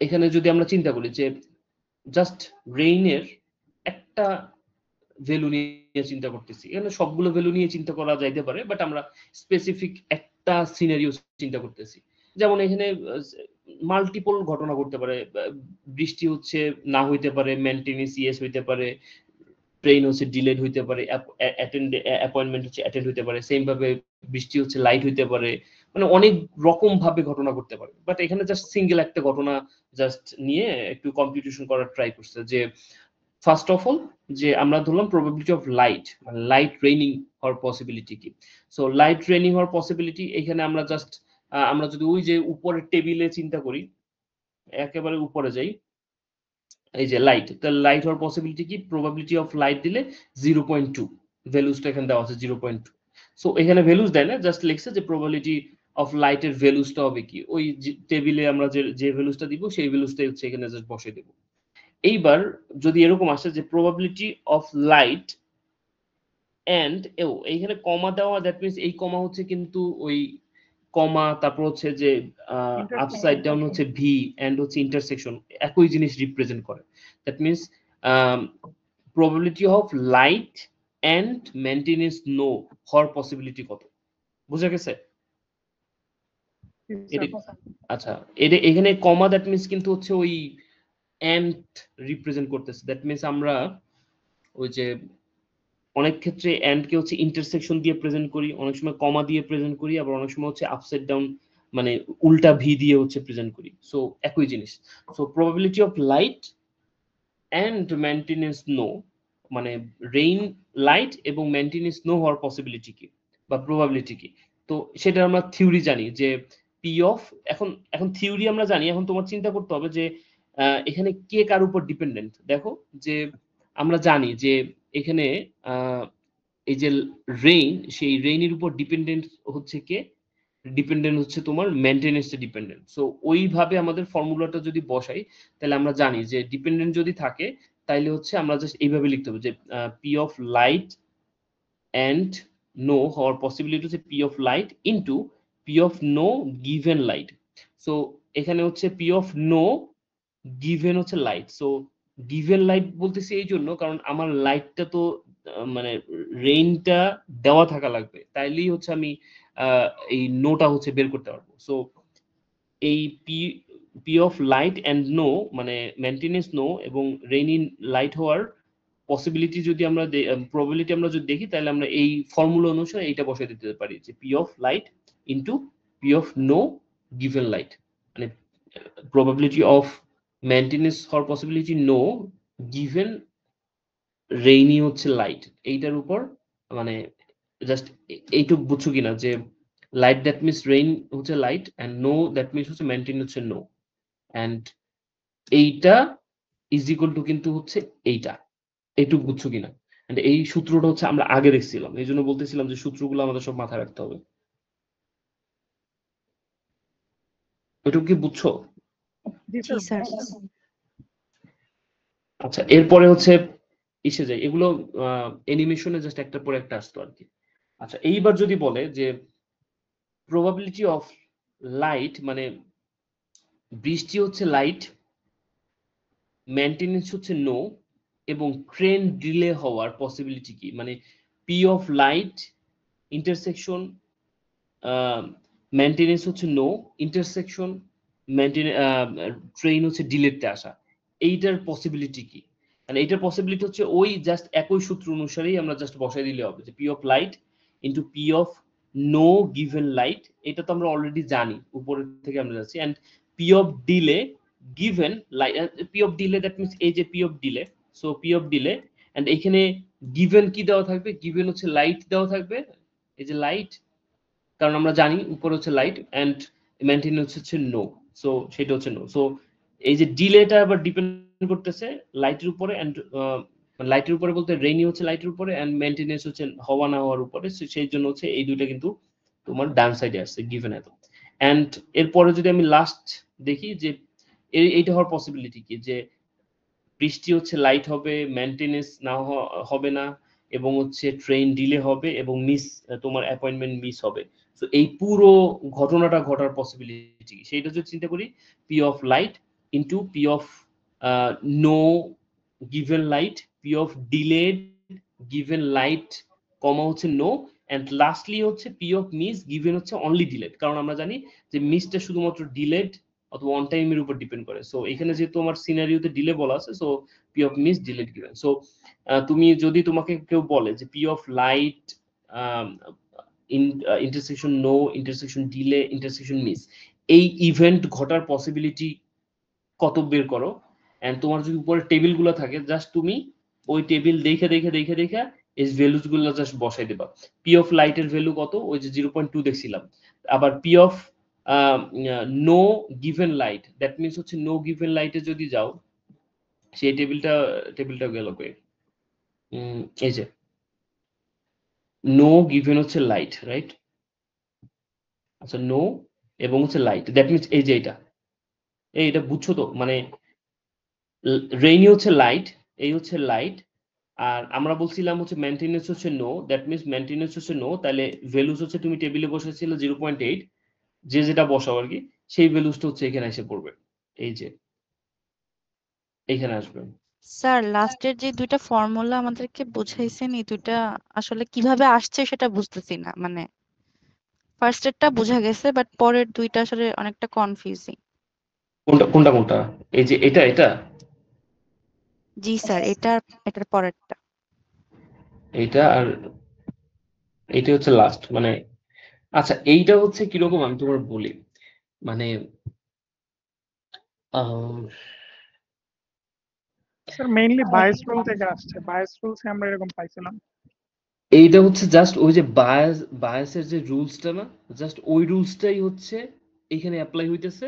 এখানে যদি আমরা চিন্তা করি যে জাস্ট রেইনের একটা ভ্যালু নিয়ে চিন্তা করতেছি, এখানে সবগুলো ভ্যালু নিয়ে চিন্তা করা যাইতে পারে, বাট আমরা স্পেসিফিক একটা সিনারিও চিন্তা করতেছি। যেমন এখানে মাল্টিপল ঘটনা ঘটতে পারে, বৃষ্টি হচ্ছে না হইতে পারে, মেইনটেনেন্স ইয়েস হইতে পারে, ট্রেন হচ্ছে ডিলেড হইতে পারে, অ্যাপয়েন্টমেন্ট হচ্ছে অ্যাটেন্ড হইতে পারে, সেম ভাবে বৃষ্টি হচ্ছে লাইট হইতে পারে, মানে অনেক রকম ভাবে ঘটনা ঘটতে পারে। বাট এখানে জাস্ট সিঙ্গেল একটা ঘটনা জাস্ট নিয়ে একটু কম্পিউটেশন করার ট্রাই করছে যে ফার্স্ট অফ অল যে আমরা ধরলাম প্রবাবিলিটি অফ লাইট, মানে লাইট রেইনিং হওয়ার পসিবিলিটি কি। সো লাইট রেইনিং হওয়ার পসিবিলিটি এখানে আমরা জাস্ট আমরা যদি ওই যে উপরের টেবিলে চিন্তা করি, একেবারে উপরে যাই, এই যে লাইট, তাহলে লাইট হওয়ার পসিবিলিটি কি, প্রবাবিলিটি অফ লাইট দিলে 0.2, ভ্যালুসটা এখানে দেওয়া আছে 0.2। সো এখানে ভ্যালুস দেয় না, জাস্ট লিখছে যে প্রবাবিলিটি অফ লাইটের ভ্যালুসটা হবে কি, ওই টেবিলে আমরা যে ভ্যালুসটা দিব সেই ভ্যালুসটাই হচ্ছে এখানে জাস্ট বসিয়ে দেব। এইবার যদি এরকম আসে যে প্রবাবিলিটি অফ লাইট এন্ড এইখানে কমা দেওয়া, দ্যাট মিনস এই কমা হচ্ছে কিন্তু ওই কমা, তারপর হচ্ছে যে আপসাইড ডাউন হচ্ছে ভি এন্ড হচ্ছে ইন্টারসেকশন, একই জিনিস রিপ্রেজেন্ট করে। That means probability of light and maintenance no হওয়ার পসিবিলিটি কত। বুঝা গেছে? স্যার আচ্ছা, এখানে কমা দ্যাট মিন্স কিন্তু হচ্ছে ওই এন্ড রিপ্রেজেন্ট করতেছে। দ্যাট মিন্স আমরা ওই যে অনেক ক্ষেত্রে এন্ড কে হচ্ছে ইন্টারসেকশন দিয়ে প্রেজেন্ট করি, অনেক সময় কমা দিয়ে প্রেজেন্ট করি, আবার অনেক সময় হচ্ছে আপসাইড ডাউন মানে উল্টা ভি দিয়ে হচ্ছে প্রেজেন্ট করি। সো একই জিনিস। So probability of light and maintenance no, মানে রেইন লাইট এবং মেইনটেনেন্স নো হওয়ার পসিবিলিটি কি বা প্রবাবিলিটি কি। তো সেটা আমরা থিওরি জানি যে পি অফ, এখন থিওরি আমরা জানি, এখন তোমার চিন্তা করতে হবে যে এখানে কে কার উপর ডিপেন্ডেন্ট। দেখো যে আমরা জানি যে এখানে এই যে রেইন, সেই রেইনের উপর ডিপেন্ডেন্ট হচ্ছে কে? ডিপেন্ডেন্ট হচ্ছে তোমার মেইনটেনেন্সে ডিপেন্ডেন্ট। সো ওইভাবে আমাদের ফর্মুলাটা যদি বসাই তাহলে আমরা জানি যে ডিপেন্ডেন্ট যদি থাকে তাইলে হচ্ছে আমরা জাস্ট এইভাবে লিখতে হবে যে P of light and no হওয়ার পসিবিলিটি হচ্ছে P of light into P of no given light. So এখানে হচ্ছে পি অফ নো গিভেন হচ্ছে লাইট। সো গিভেন লাইট বলতেছি এই জন্য কারণ আমার লাইটটা তো মানে রেইনটা দেওয়া থাকা লাগবে, তাইলেই হচ্ছে আমি এই নোটা হচ্ছে বের করতে পারবো। সো এই P of light and no মানে মেইনটেনেন্স নো এবং রেইনি লাইট হওয়ার পসিবিলিটি যদি আমরা প্রবাবিলিটি আমরা যদি দেখি তাহলে আমরা এই ফর্মুলা অনুসারে এইটা বসাই দিতে পারি যে P of light into P of no given light, মানে প্রবাবিলিটি অফ মেইনটেনেন্স হওয়ার পসিবিলিটি নো গিভেন রেইনি হচ্ছে লাইট, এইটার উপর মানে জাস্ট এইটুক বুঝছো কিনা যে লাইট দ্যাট মিনস রেইন হচ্ছে light and no that means হচ্ছে মেইনটেইন হচ্ছে নো, এন্ড এইটা ইজ ইকুয়াল টু কিন্তু হচ্ছে এইটা, এইটুক বুঝছো কিনা। এন্ড এই সূত্রটা হচ্ছে আমরা আগে দেখছিলাম, এই জন্য বলতেছিলাম যে সূত্রগুলো আমাদের সব মাথায় রাখতে হবে। এটুকু কি বুঝছো? জি জি স্যার স্যার। আচ্ছা, এরপরে হচ্ছে এসে যায় এগুলো অ্যানিমেশনে জাস্ট একটার পর একটা আসতো আর কি। আচ্ছা, এইবার যদি বলে যে প্রবাবিলিটি অফ লাইট মানে বৃষ্টি হচ্ছে লাইট, মেইনটেনেন্স হচ্ছে নো এবং ট্রেন ডিলে হওয়ার পসিবিলিটি কি, মানে P of light intersection maintenance হচ্ছে নো ইন্টারসেকশন ট্রেন হচ্ছে ডিলেতে আসা, এইটার পসিবিলিটি কি? মানে এইটার পসিবিলিটি হচ্ছে ওই জাস্ট একই সূত্র অনুসারেই আমরা জাস্ট বসাই দিলে হবে যে P of light into P of no given light, এটা তো আমরা অলরেডি জানি, উপরের থেকে আমরা যাচ্ছি, and P of delay given light, P of delay that means এই যে P of delay, so P of delay and এখানে গিভেন কি দেওয়া থাকবে? গিভেন হচ্ছে লাইট দেওয়া থাকবে, এই যে লাইট, কারণ আমরা জানি উপরে হচ্ছে লাইট এন্ড মেইনটেনেন্স হচ্ছে নো, সো সেটা হচ্ছে নো। সো এই যে ডিলেটা আবার ডিপেন্ড করতেছে লাইটের উপরে, এন্ড লাইটের উপরে বলতে রেইনি হচ্ছে লাইটের উপরে এন্ড মেইনটেনেন্স হচ্ছে হওয়া না হওয়ার উপরে, সেই জন্য হচ্ছে এই দুইটা কিন্তু তোমার ডান সাইডে আসছে গিভেন এত। এন্ড এরপরে যদি আমি লাস্ট দেখি যে এইটা হওয়ার পসিবিলিটি কি, যে বৃষ্টি হচ্ছে লাইট হবে, মেইনটেনেন্স না হবে না, এবং হচ্ছে ট্রেন ডিলে হবে এবং তোমার অ্যাপয়েন্টমেন্ট মিস হবে। সো এই পুরো ঘটনাটা ঘটার পসিবিলিটি সেইটা যদি চিন্তা করি, P of light into P of no given light, P of delayed given light comma হচ্ছে নো, এন্ড লাস্টলি হচ্ছে পি অফ মিস গিভেন হচ্ছে অনলি ডিলেড, কারণ আমরা জানি যে মিসটা শুধুমাত্র ডিলেড অথবা অন টাইমের উপর ডিপেন্ড করে। সো এখানে যেহেতু আমার সিনারিওতে ডিলে বলা আছে, so P of miss delayed given. So তুমি যদি তোমাকে কেউ বলে যে P of light intersection no intersection delay intersection miss, এই ইভেন্ট ঘটার পসিবিলিটি কত বের করো, এন্ড তোমার যদি উপরে টেবিল গুলো থাকে জাস্ট তুমি ওই টেবিল দেখে দেখে দেখে দেখে এই ভ্যালুস গুলো জাস্ট বসাই দেবা। পি অফ লাইটের ভ্যালু কত? ওই যে 0.2 দেখছিলাম। আবার P of no given light that means হচ্ছে নো গিভেন লাইটে যদি যাও, সেই টেবিলটা গেল কই, এই যে নো গিভেন হচ্ছে লাইট, রাইট? আচ্ছা, নো এবং হচ্ছে লাইট দ্যাট মিন্স এই যে এইটা বুঝছো তো, মানে রেইনি হচ্ছে লাইট, এই হচ্ছে লাইট, আর আমরা বলছিলাম হচ্ছে মেইনটেনেন্স হচ্ছে নো, দ্যাট মিন্স মেইনটেনেন্স হচ্ছে নো, তাহলে ভ্যালুস হচ্ছে তুমি টেবিলে বসেছিল 0.8, যে যেটা বসাও আর কি, সেই ভ্যালুসটা হচ্ছে এখানে এসে পড়বে, এই যে এইখানে আসবে। স্যার লাস্টের যে দুইটা ফর্মুলা আমাদেরকে বুঝাইছেন, এই দুইটা আসলে কিভাবে আসছে সেটা বুঝতেছি না, মানে ফার্স্টেরটা বোঝা গেছে, বাট পরের দুইটা আসলে অনেকটা কনফিউজিং। কোনটা এই যে এটা জি স্যার, এটার পরেরটা। এইটা আর এইটা হচ্ছে লাস্ট, মানে আচ্ছা এইটা হচ্ছে কিরকম আমি তোমার বলি, মানে আহ, স্যার মেইনলি বায়াস রুল থেকে আসছে, বায়াস রুলস আমরা এরকম পাইছিলাম। এইটা হচ্ছে জাস্ট ওই যে বায়াসের যে রুলসটা না, জাস্ট ওই রুলসটাই হচ্ছে এখানে অ্যাপ্লাই হইতেছে,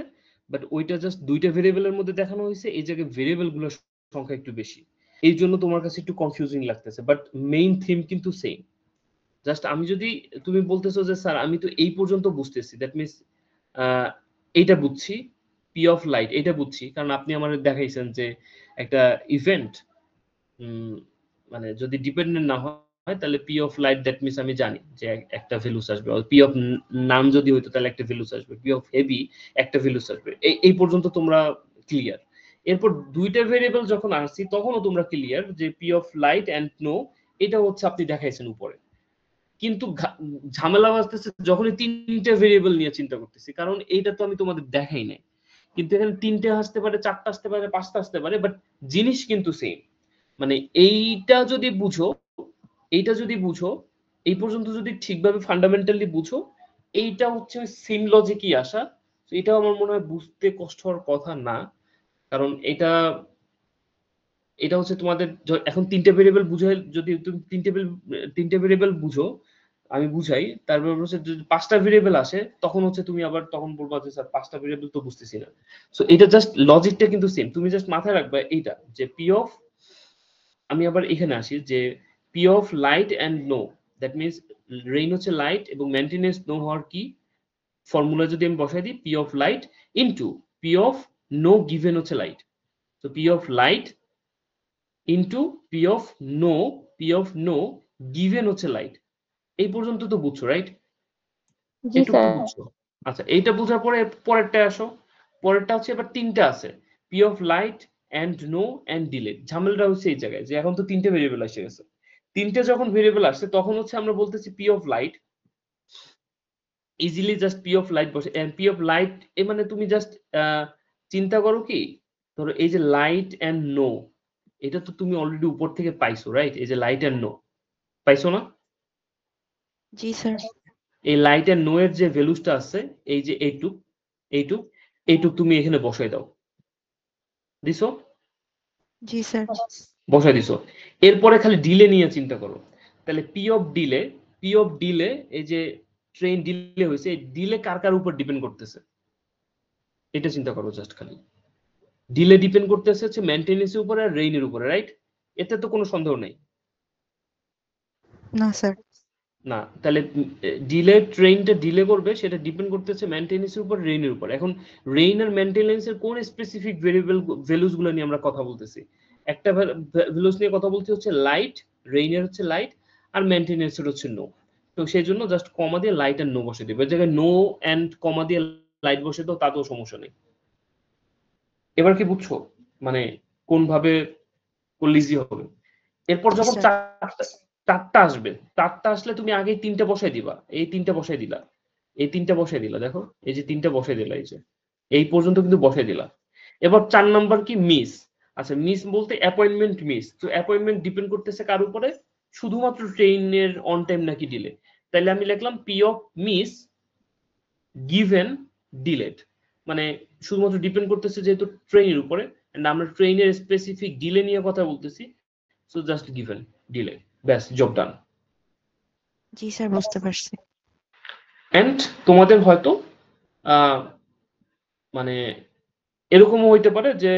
বাট ওইটা জাস্ট দুইটা ভেরিয়েবলের মধ্যে দেখানো হয়েছে, এই জায়গায় ভেরিয়েবল গুলোর সংখ্যা একটু বেশি, এই জন্য তোমার কাছে একটু কনফিউজিং লাগতেছে, বাট মেইন থিম কিন্তু সেম। জাস্ট আমি যদি, তুমি বলতেছো যে স্যার আমি তো এই পর্যন্ত বুঝতেছি, দ্যাট মিনস এইটা বুঝছি, পি অফ লাইট এটা বুঝছি, কারণ আপনি আমাদের দেখাইছেন যে একটা ইভেন্ট মানে যদি ডিপেন্ডেন্ট না হয় তাহলে P of light, that means আমি জানি যে একটা ভ্যালুস আসবে, পি অফ নান যদি হইতো তাহলে একটা ভ্যালুস আসবে, পি অফ হেভি একটা ভ্যালুস আসবে, এই পর্যন্ত তোমরা ক্লিয়ার। এরপর দুইটা ভেরিয়েবল যখন আসছি তখনও তোমরা ক্লিয়ার যে P of light and no, এটা হচ্ছে আপনি দেখাইছেন উপরে। কিন্তু ঝামেলা বাজতেছে যখনই তিনটে ভেরিয়েবল নিয়ে চিন্তা করতেছি, কারণ এইটা তো আমি তোমাদের দেখাই নাই, কিন্তু এখানে তিনটে আসতে পারে, চারটা আসতে পারে, পাঁচটা আসতে পারে, বাট জিনিস কিন্তু সেম। মানে এইটা যদি বুঝো, এই পর্যন্ত যদি ঠিকভাবে ফান্ডামেন্টালি বুঝো, এইটা হচ্ছে সিম লজিকই আসা, এটাও আমার মনে হয় বুঝতে কষ্ট হওয়ার কথা না, কারণ এটা হচ্ছে তোমাদের এখন তিনটে ভেরিয়েবল বুঝে, যদি তুমি তিনটে ভেরিয়েবল বুঝো, আমি বুঝাই, তারপর হচ্ছে যদি পাঁচটা ভেরিয়েবল আসে তখন হচ্ছে তুমি আবার তখন বলবা যে স্যার পাঁচটা ভেরিয়েবল তো বুঝতেছি না। সো এটা জাস্ট লজিকটা কিন্তু সেম, তুমি জাস্ট মাথায় রাখবা এইটা যে পি অফ, আমি আবার এখানে আসি যে P of light and no, that means rain হচ্ছে লাইট এবং মেইনটেনেন্স নো হওয়ার কি ফর্মুলা যদি আমি বসাই দিই, P of light into P of no given হচ্ছে লাইট, তো P of light into P of no given হচ্ছে লাইট। এই পর্যন্ত তো বুঝছো রাইট? জি এটুকু স্যার। বুঝছো? আচ্ছা এইটা বোঝার পরে পরেরটা আসো, পরেরটা হচ্ছে এবার তিনটা আছে, P of light and no and delay. ঝামেলাটা হচ্ছে এই জায়গায় যে এখন তো তিনটে ভেরিয়েবল এসে গেছে, তিনটে যখন ভেরিয়েবল আসছে তখন হচ্ছে আমরা বলতেছি P of light, easily just P of light বসে, এন্ড পি অফ লাইট এ মানে তুমি জাস্ট চিন্তা করো কি, ধরো এই যে লাইট এন্ড নো, এটা তো তুমি অলরেডি উপর থেকে পাইছো রাইট, এই যে লাইট এন্ড নো পাইছো না? জি স্যার। এই লাইট এন্ড নো এর যে ভ্যালুসটা আছে, এই যে এইটুক তুমি এখানে বসাই দাও, দিছো? জি স্যার। বসাই দিছো। এরপরে খালি ডিলে নিয়ে চিন্তা করো, তাহলে পি অফ ডিলে এই যে ট্রেন ডিলে হয়েছে, এই ডিলে কার কার উপর ডিপেন্ড করতেছে এটা চিন্তা করো জাস্ট খালি। ডিলে ডিপেন্ড করতেছে হচ্ছে মেইনটেনেন্সের উপরে আর রেইনের উপরে, রাইট? এতে তো কোনো সন্দেহ নেই। না স্যার। না, তাহলে ট্রেনটা ডিলে করবে সেটা ডিপেন্ড করতেছে মেইনটেনেন্সের উপর, রেইনের উপর। এখন রেইন আর মেইনটেনেন্সের কোন স্পেসিফিক ভ্যালুস গুলো নিয়ে আমরা কথা বলতেছি? একটা ভ্যালুস নিয়ে কথা বলতে হচ্ছে লাইট, রেইনের হচ্ছে লাইট আর মেইনটেনেন্সের হচ্ছে নো। তো সেই জন্য জাস্ট কমা দিয়ে লাইট আর নো বসে দিবে, জায়গায় নো এন্ড কমা দিয়ে লাইট বসে দাও, তাতেও সমস্যা নেই। এবার কি বুঝছো মানে কোন ভাবে করলে ইজি হবে? এরপর যখন চারটা আসবে, চারটা আসলে তুমি আগে তিনটা বসাই দিবা, এই তিনটা বসাই দিলা, এই তিনটা বসাই দিলা, দেখো এই যে তিনটা বসাই দিলা, এই যে এই পর্যন্ত কিন্তু বসাই দিলা। এবার 4 নাম্বার কি মিস। আচ্ছা মিস বলতে অ্যাপয়েন্টমেন্ট মিস, তো অ্যাপয়েন্টমেন্ট ডিপেন্ড করতেছে কার উপরে? শুধুমাত্র ট্রেনের অন টাইম নাকি ডিলে। তাহলে আমি লিখলাম P of miss given delayed, মানে শুধুমাত্র ডিপেন্ড করতেছে যেহেতু ট্রেনের উপরে, এন্ড আমরা ট্রেনের স্পেসিফিক ডিলে নিয়ে কথা বলতেছি, সো জাস্ট গিভেন ডিলে, ব্যাস জব ডান। জি স্যার, বুঝতে পারছি। এন্ড তোমাদের হয়তো মানে এরকমও হইতে পারে যে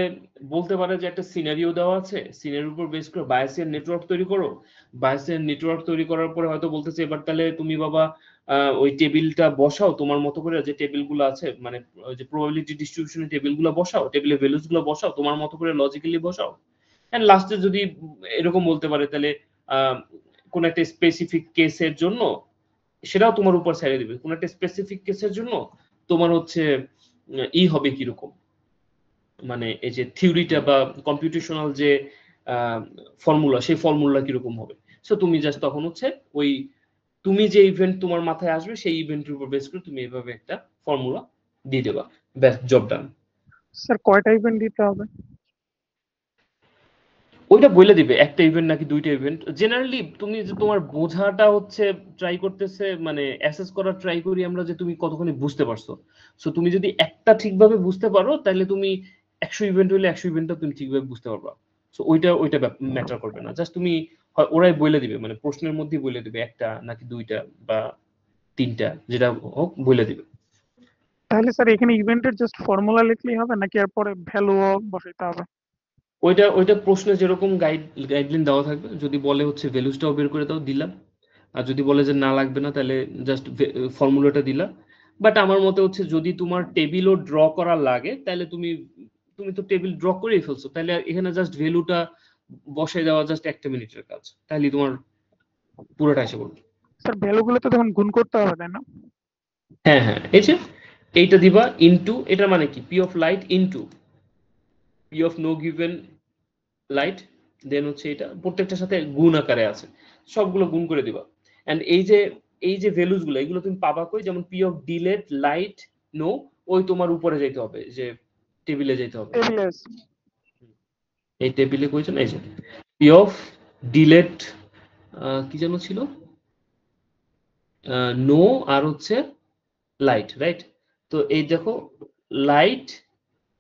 বলতে পারে যে একটা সিনারিও দেওয়া আছে, সিনারিওর উপর বেস করে বায়াসিয়ান নেটওয়ার্ক তৈরি করো, বায়াসিয়ান নেটওয়ার্ক তৈরি করার পরে হয়তো বলতেছে এবার তাহলে তুমি বাবা ওই টেবিলটা বসাও তোমার মতো করে, যে টেবিলগুলো আছে মানে ওই যে প্রবাবিলিটি ডিস্ট্রিবিউশনের টেবিলগুলো বসাও, টেবিলের ভ্যালুস গুলো বসাও তোমার মতো করে লজিক্যালি বসাও, এন্ড লাস্টে যদি এরকম বলতে পারে তাহলে কোন একটা স্পেসিফিক কেসের জন্য সেটাও তোমার উপর ছেড়ে দিবে, কোন একটা স্পেসিফিক কেসের জন্য তোমার হচ্ছে ই হবে কিরকম, মানে এই যে থিওরিটা বা কম্পিউটেশনাল যে ফর্মুলা, সেই ফর্মুলা কিরকম হবে। সো তুমি জাস্ট তখন হচ্ছে ওই তুমি যে ইভেন্ট তোমার মাথায় আসবে সেই ইভেন্টের উপর বেস করে তুমি এভাবে একটা ফর্মুলা দিয়ে দেবা, ব্যাস জব ডান। স্যার কয়টা ইভেন্ট দিতে হবে? ওইটা বলে দিবে একটা ইভেন্ট নাকি দুইটা ইভেন্ট। জেনারেলি তুমি যে তোমার বোঝাটা হচ্ছে ট্রাই করতেছে, মানে অ্যাসেস করার ট্রাই করি আমরা যে তুমি কতখানি বুঝতে পারছো। সো তুমি যদি একটা ঠিকভাবে বুঝতে পারো তাহলে তুমি 100 ইভেন্ট হইলে 100 ইভেন্টটা তুমি ঠিকভাবে বুঝতে পারবা। সো ওইটা ম্যাটার করবে না, জাস্ট তুমি ওরাই বলে দিবে, মানে প্রশ্নের মধ্যেই বলে দিবে একটা নাকি দুইটা বা তিনটা, যেটা হোক বলে দিবে। তাহলে স্যার এখানে ইভেন্টের জাস্ট ফর্মুলা লিখলেই হবে নাকি এরপরে ভ্যালুও বসাইতে হবে? ওইটা প্রশ্নে যেরকম গাইডলাইন দেওয়া থাকবে, যদি বলে হচ্ছে ভ্যালুসটাও বের করে দাও দিলাম, আর যদি বলে যে না লাগবে না তাহলে জাস্ট ফর্মুলাটা দিলা। বাট আমার মতে হচ্ছে যদি তোমার টেবিলও ড্র করা লাগে তাহলে তুমি তো টেবিল ড্র করেই ফেলছো, তাহলে এখানে জাস্ট ভ্যালুটা বসাই দেওয়া জাস্ট 1 মিনিটের কাজ, তাহলে তোমার পুরোটা এসে পড়বে। স্যার ভ্যালুগুলো তো তখন গুণ করতে হবে তাই না? হ্যাঁ, এই যে এইটা দিবা ইনটু, এটার মানে কি P of light into P of no given light, then হচ্ছে এটা প্রত্যেকটার সাথে গুণ আকারে আছে, সবগুলো গুণ করে দিবা। এন্ড এই যে ভ্যালুস গুলো এগুলো তুমি পাবা কই, যেমন P of delayed light no, ওই তোমার উপরে যেতে হবে, যে টেবিলে যেতে হবে। এই টেবিলে কইছেন, এই যে পি অফ ডিলেট কি যেন ছিল, নো আর হচ্ছে লাইট, রাইট? তো এই দেখো লাইট,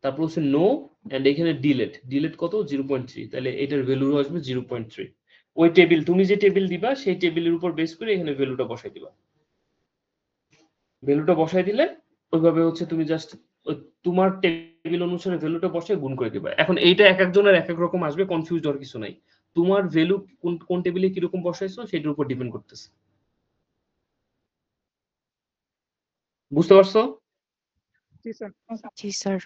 তারপর হচ্ছে নো, এন্ড এখানে ডিলেট কত 0.3, তাহলে এটার ভ্যালু আসবে 0.3। ওই টেবিল তুমি যে টেবিল দিবা সেই টেবিলের উপর বেস করে এখানে ভ্যালুটা বসাই দিবা। ভ্যালুটা বসাই দিলে ওইভাবে হচ্ছে তুমি জাস্ট তোমার টেবিল অনুসারে ভ্যালুটা বসায় গুণ করে দিবা। এখন এইটা এক একজনের এক এক রকম আসবে, কনফিউজ হওয়ার কিছু নাই। তোমার ভ্যালু কোন টেবিলে কিরকম বসাইছো সেটার উপর ডিপেন্ড করতেছে। বুঝতে পারছো? জি স্যার। জি স্যার।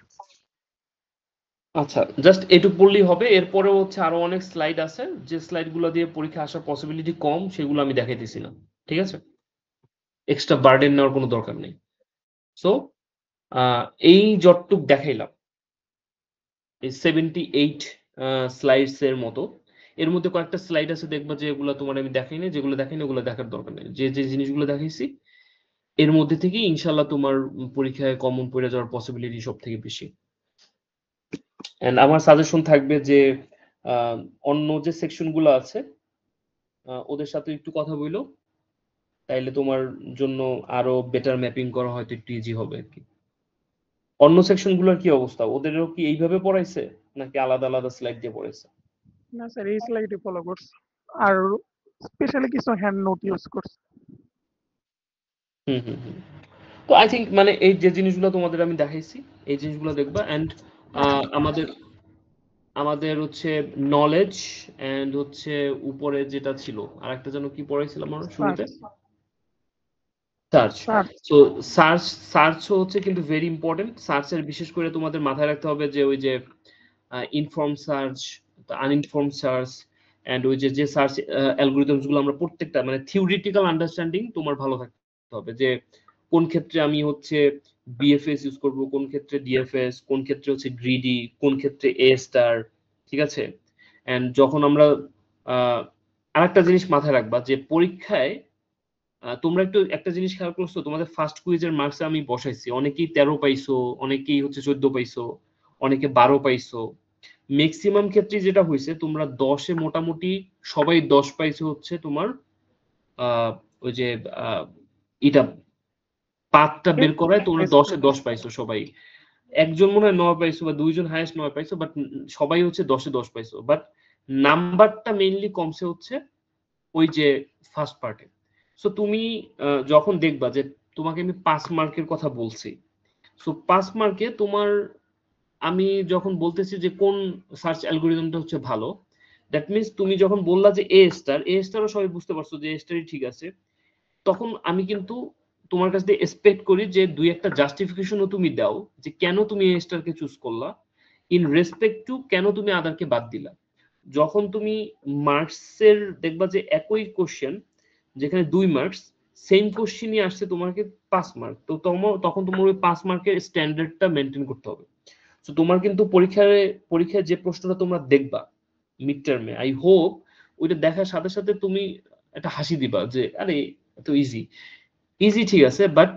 আচ্ছা, জাস্ট এটুকু পড়লেই হবে। এরপরে হচ্ছে আরো অনেক স্লাইড আছে, যে স্লাইডগুলো দিয়ে পরীক্ষা আসার পসিবিলিটি কম সেগুলো আমি দেখাইতেছি না, ঠিক আছে? এক্সট্রা বার্ডেন নেওয়ার কোনো দরকার নেই। সো এই যতটুক দেখাইলাম, এই 78 স্লাইডস এর মতো, এর মধ্যে কয়েকটা স্লাইড আছে দেখবা যে এগুলো তোমার আমি দেখাই নাই, যেগুলো দেখাই না ওগুলো দেখার দরকার নেই। যে জিনিসগুলো দেখাইছি এর মধ্যে থেকে ইনশাল্লাহ তোমার পরীক্ষায় কমন পড়ে যাওয়ার পসিবিলিটি সব থেকে বেশি। এন্ড আমার সাজেশন থাকবে যে অন্য যে সেকশন গুলো আছে ওদের সাথে একটু কথা বইলো, তাইলে তোমার জন্য আরো বেটার ম্যাপিং করা হয়তো একটু ইজি হবে আর কি। অন্য সেকশন গুলোর কি অবস্থা, ওদেরও কি এইভাবে পড়াইছে নাকি আলাদা আলাদা স্লাইড দিয়ে পড়াইছে? না স্যার এই স্লাইডই ফলো করছে, আর স্পেশালি কিছু হ্যান্ড নোট ইউজ করছে। হুম। তো আই থিঙ্ক মানে এই যে জিনিসগুলো তোমাদের আমি দেখাইছি এই জিনিসগুলো দেখবা। এন্ড আমাদের হচ্ছে নলেজ এন্ড হচ্ছে উপরে যেটা ছিল আর একটা যেন কি পড়াইছিলাম আমরা শুরুতে, সার্চ। সো সার্চ হচ্ছে কিন্তু ভেরি ইম্পর্টেন্ট। সার্চের বিশেষ করে তোমাদের মাথায় রাখতে হবে যে ওই যে ইনফর্ম সার্চ, আনইনফর্ম সার্চ, এন্ড ওই যে সার্চ অ্যালগরিদমস গুলো আমরা প্রত্যেকটা মানে থিওরিটিক্যাল আন্ডারস্ট্যান্ডিং তোমার ভালো থাকতে হবে, যে কোন ক্ষেত্রে আমি হচ্ছে বিএফএস ইউজ করব, কোন ক্ষেত্রে ডিএফএস, কোন ক্ষেত্রে হচ্ছে গ্রিডি, কোন ক্ষেত্রে এ স্টার, ঠিক আছে? এন্ড যখন আমরা আরেকটা জিনিস মাথায় রাখবা যে পরীক্ষায় তোমরা একটু একটা জিনিস খেয়াল করছো, তোমাদের ফার্স্ট কুইজের মার্কসে আমি বসাইছি, অনেকেই 13 পাইছো, অনেকেই হচ্ছে 14 পাইছো, অনেকে 12 পাইছো। ম্যাক্সিমাম ক্ষেত্রে যেটা হয়েছে তোমরা 10-এ মোটামুটি সবাই 10 পাইছো হচ্ছে তোমার ওই যে এটা পাথটা বের করায় তোমরা 10-এ 10 পাইছো সবাই। একজন মনে হয় 9 পাইছো বা দুইজন হাইয়েস্ট 9 পাইছো, বাট সবাই হচ্ছে 10-এ 10 পাইছো। বাট নাম্বারটা মেইনলি কমছে হচ্ছে ওই যে ফার্স্ট পার্টে। সো তুমি যখন দেখবা যে তোমাকে আমি 5 মার্কের কথা বলছি, সো 5 মার্কে তোমার আমি যখন বলতেছি যে কোন সার্চ অ্যালগরিদমটা হচ্ছে ভালো, দ্যাট মিন্স তুমি যখন বললা যে এ স্টারও সবাই বুঝতে পারছো যে এ স্টারই ঠিক আছে, তখন আমি কিন্তু তোমার কাছ থেকে এক্সপেক্ট করি যে দুই একটা জাস্টিফিকেশনও তুমি দাও যে কেন তুমি এ স্টারকে চুজ করলা, ইন রেসপেক্ট টু কেন তুমি আদারকে বাদ দিলা। যখন তুমি মার্কসের দেখবা যে একই কোশ্চেন যেখানে 2 মার্কস, সেম কোশ্চেনই আসছে তোমাকে 5 মার্ক, তো তখন তোমার ওই 5 মার্কের স্ট্যান্ডার্ডটা মেনটেন করতে হবে। তো তোমার কিন্তু পরীক্ষায় যে প্রশ্নটা তোমরা দেখবা মিড টার্মে, আই হোপ ওইটা দেখার সাথে সাথে তুমি একটা হাসি দিবা যে আরে এত ইজি ইজি ঠিক আছে, বাট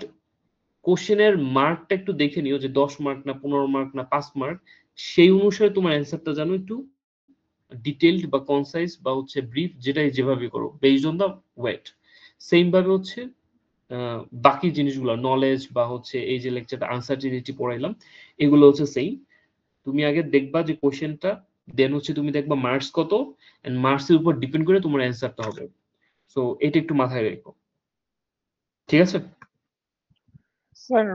কোশ্চেনের মার্কটা একটু দেখে নিও যে 10 মার্ক না 15 মার্ক না 5 মার্ক, সেই অনুসারে তোমার অ্যান্সারটা জানো একটু ডিটেইলড বা কনসাইজ বা হচ্ছে ব্রিফ, যেটাই যেভাবে করো based on the weight. Same ভাবে হচ্ছে বাকি জিনিসগুলো নলেজ বা হচ্ছে এই যে লেকচারটা আনসার্টিনিটি পড়াইলাম, এগুলো হচ্ছে সেম। তুমি আগে দেখবা যে কোশ্চেনটা, দেন হচ্ছে তুমি দেখবা মার্কস কত, এন্ড মার্কসের উপর ডিপেন্ড করে তোমার অ্যান্সারটা হবে। সো এটা একটু মাথায় রেখো, ঠিক আছে? স্যার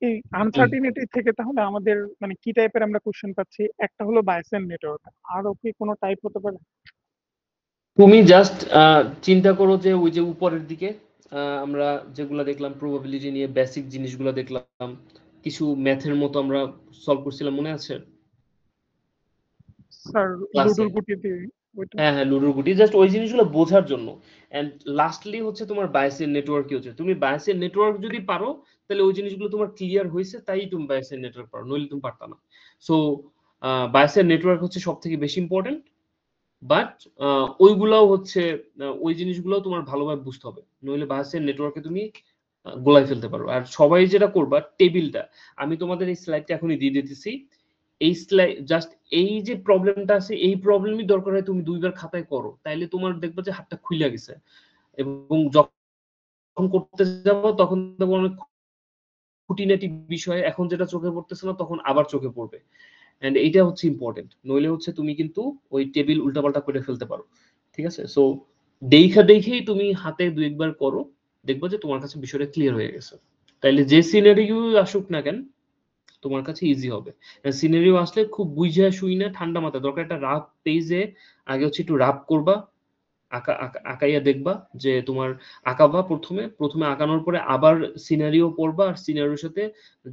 এই আনসার্টিনিটি থেকে তাহলে আমাদের মানে কি টাইপের আমরা কোশ্চেন পাচ্ছি? একটা হলো বায়াসের নেটওয়ার্ক, আরো কি কোনো টাইপ হতে পারে? তুমি জাস্ট চিন্তা করো যে ওই যে উপরের দিকে আমরা যেগুলো দেখলাম প্রবাবিলিটি নিয়ে বেসিক জিনিসগুলো দেখলাম, কিছু ম্যাথের মতো আমরা সলভ করছিলাম, মনে আছে স্যার ক্লাসে? লুডোর গুটি দিয়ে ওইটা। হ্যাঁ হ্যাঁ, লুডোর গুটি, জাস্ট ওই জিনিসগুলো বোঝার জন্য। এন্ড লাস্টলি হচ্ছে তোমার বায়াসের নেটওয়ার্ক কি হচ্ছে, তুমি বায়াসের নেটওয়ার্ক যদি পারো তাহলে ওই জিনিসগুলো তোমার ক্লিয়ার হয়েছে, তাই তুমি বায়াসের নেটওয়ার্ক পারো, নইলে তুমি পারতা না। সো বায়াসের নেটওয়ার্ক হচ্ছে সব থেকে বেশি ইম্পর্টেন্ট, বাট ওইগুলাও হচ্ছে ওই জিনিসগুলোও তোমার ভালোভাবে বুঝতে হবে, নইলে বায়াসের নেটওয়ার্কে তুমি গোলাই ফেলতে পারো। আর সবাই যেটা করবা, টেবিলটা আমি তোমাদের এই স্লাইডটা এখনই দিয়ে দিতেছি, এই স্লাইড জাস্ট এই যে প্রবলেমটা আছে, এই প্রবলেমই দরকার হয় তুমি 2বার খাতায় করো, তাইলে তোমার দেখবা যে হাতটা খুইলা গেছে, এবং যখন করতে যাবো তখন দেখবো অনেক খুঁটিনাটি বিষয় এখন যেটা চোখে পড়তেছে না তখন আবার চোখে পড়বে। এন্ড এইটা হচ্ছে ইম্পর্টেন্ট, নইলে হচ্ছে তুমি কিন্তু ওই টেবিল উল্টাপাল্টা করে ফেলতে পারো, ঠিক আছে? সো দেখেই তুমি হাতে 2-1বার করো, দেখবা যে তোমার কাছে বিষয়টা ক্লিয়ার হয়ে গেছে, তাইলে যে সিনারিও আসুক না কেন তোমার কাছে ইজি হবে। সিনারিও আসলে খুব বুঝা শুই না, ঠান্ডা মাথায়, দরকার একটা রাফ পেজে আগে হচ্ছে একটু রাফ করবা, আঁকাইয়া দেখবা যে তোমার আঁকাবা, প্রথমে আঁকানোর পরে আবার সিনারিও পড়বা, আর সিনারিওর সাথে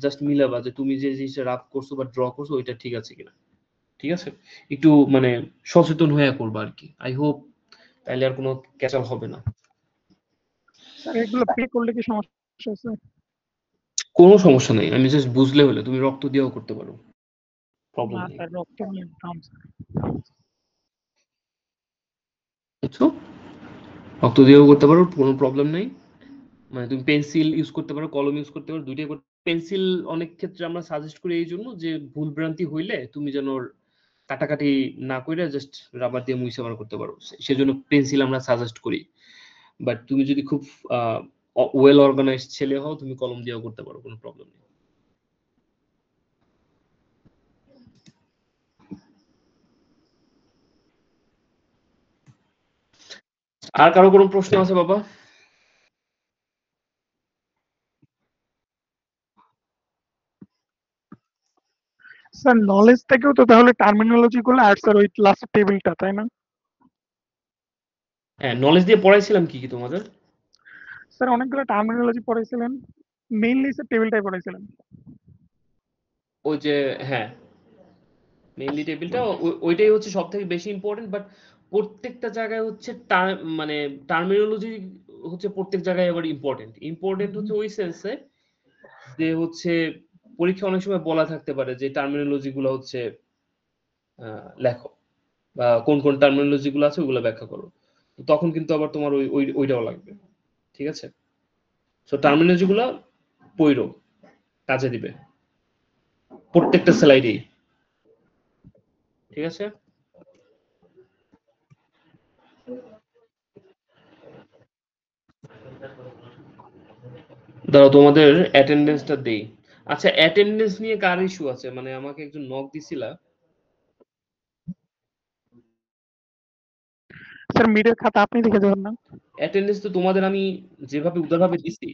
জাস্ট মিলাবা যে তুমি যে জিনিসটা রাফ করছো বা ড্র করছো ওইটা ঠিক আছে কিনা, ঠিক আছে? একটু মানে সচেতন হয়ে করবা আর কি, আই হোপ, তাইলে আর কোনো ক্যাচাল হবে না। স্যার এগুলো পে করলে কি সমস্যা আছে? কোনো সমস্যা নেই, আমি জাস্ট বুঝলে হলে, তুমি রক্ত দিয়েও করতে পারো, প্রবলেম না নেই, স্যার রক্ত নিয়ে দাম স্যার। বুঝছো? রক্ত দিয়েও করতে পারো, কোনো প্রবলেম নেই। মানে তুমি পেন্সিল ইউজ করতে পারো, কলম ইউজ করতে পারো, দুইটাই করতে। পেন্সিল অনেক ক্ষেত্রে আমরা সাজেস্ট করি এই জন্য যে ভুল ভ্রান্তি হইলে তুমি যেন ওর কাটাকাটি না করে জাস্ট রাবার দিয়ে মুছে বার করতে পারো, সেজন্য পেন্সিল আমরা সাজেস্ট করি। বাট তুমি যদি খুব ওয়েল অর্গানাইজড ছেলে হও, তুমি কলম দিয়েও করতে পারো, কোনো প্রবলেম নেই। আর কারো কোনো প্রশ্ন আছে বাবা? স্যার নলেজ থেকেও তো তাহলে টার্মিনোলজি গুলো আর স্যার ওই লাস্ট টেবিলটা, তাই না? হ্যাঁ, নলেজ দিয়ে পড়াইছিলাম কি কি তোমাদের? স্যার অনেকগুলো টার্মিনোলজি পড়াইছিলেন, মেইনলি স্যার টেবিলটাই পড়াইছিলেন। ওই যে হ্যাঁ, মেইনলি টেবিলটা ওইটাই হচ্ছে সব থেকে বেশি ইম্পর্টেন্ট, বাট প্রত্যেকটা জায়গায় হচ্ছে মানে টার্মিনোলজি হচ্ছে প্রত্যেক জায়গায় আবার ইম্পর্টেন্ট হচ্ছে ওই সেন্সে যে হচ্ছে পরীক্ষা অনেক সময় বলা থাকতে পারে যে টার্মিনোলজি গুলো হচ্ছে লেখো, বা কোন কোন টার্মিনোলজি গুলো আছে ওগুলো ব্যাখ্যা করো, তখন কিন্তু আবার তোমার ওইটাও লাগবে, ঠিক আছে? সো টার্মিনোলজি গুলো পড়ো, কাজে দিবে প্রত্যেকটা স্লাইডেই, ঠিক আছে? দাঁড়াও তোমাদের অ্যাটেন্ডেন্সটা দেই। আচ্ছা, অ্যাটেন্ডেন্স নিয়ে কার ইস্যু আছে? মানে আমাকে একজন নক দিছিলা। স্যার মিডের খাতা আপনি দেখে যাবেন না? অ্যাটেন্ডেন্স তো তোমাদের আমি যেভাবে উদারভাবে দিছি,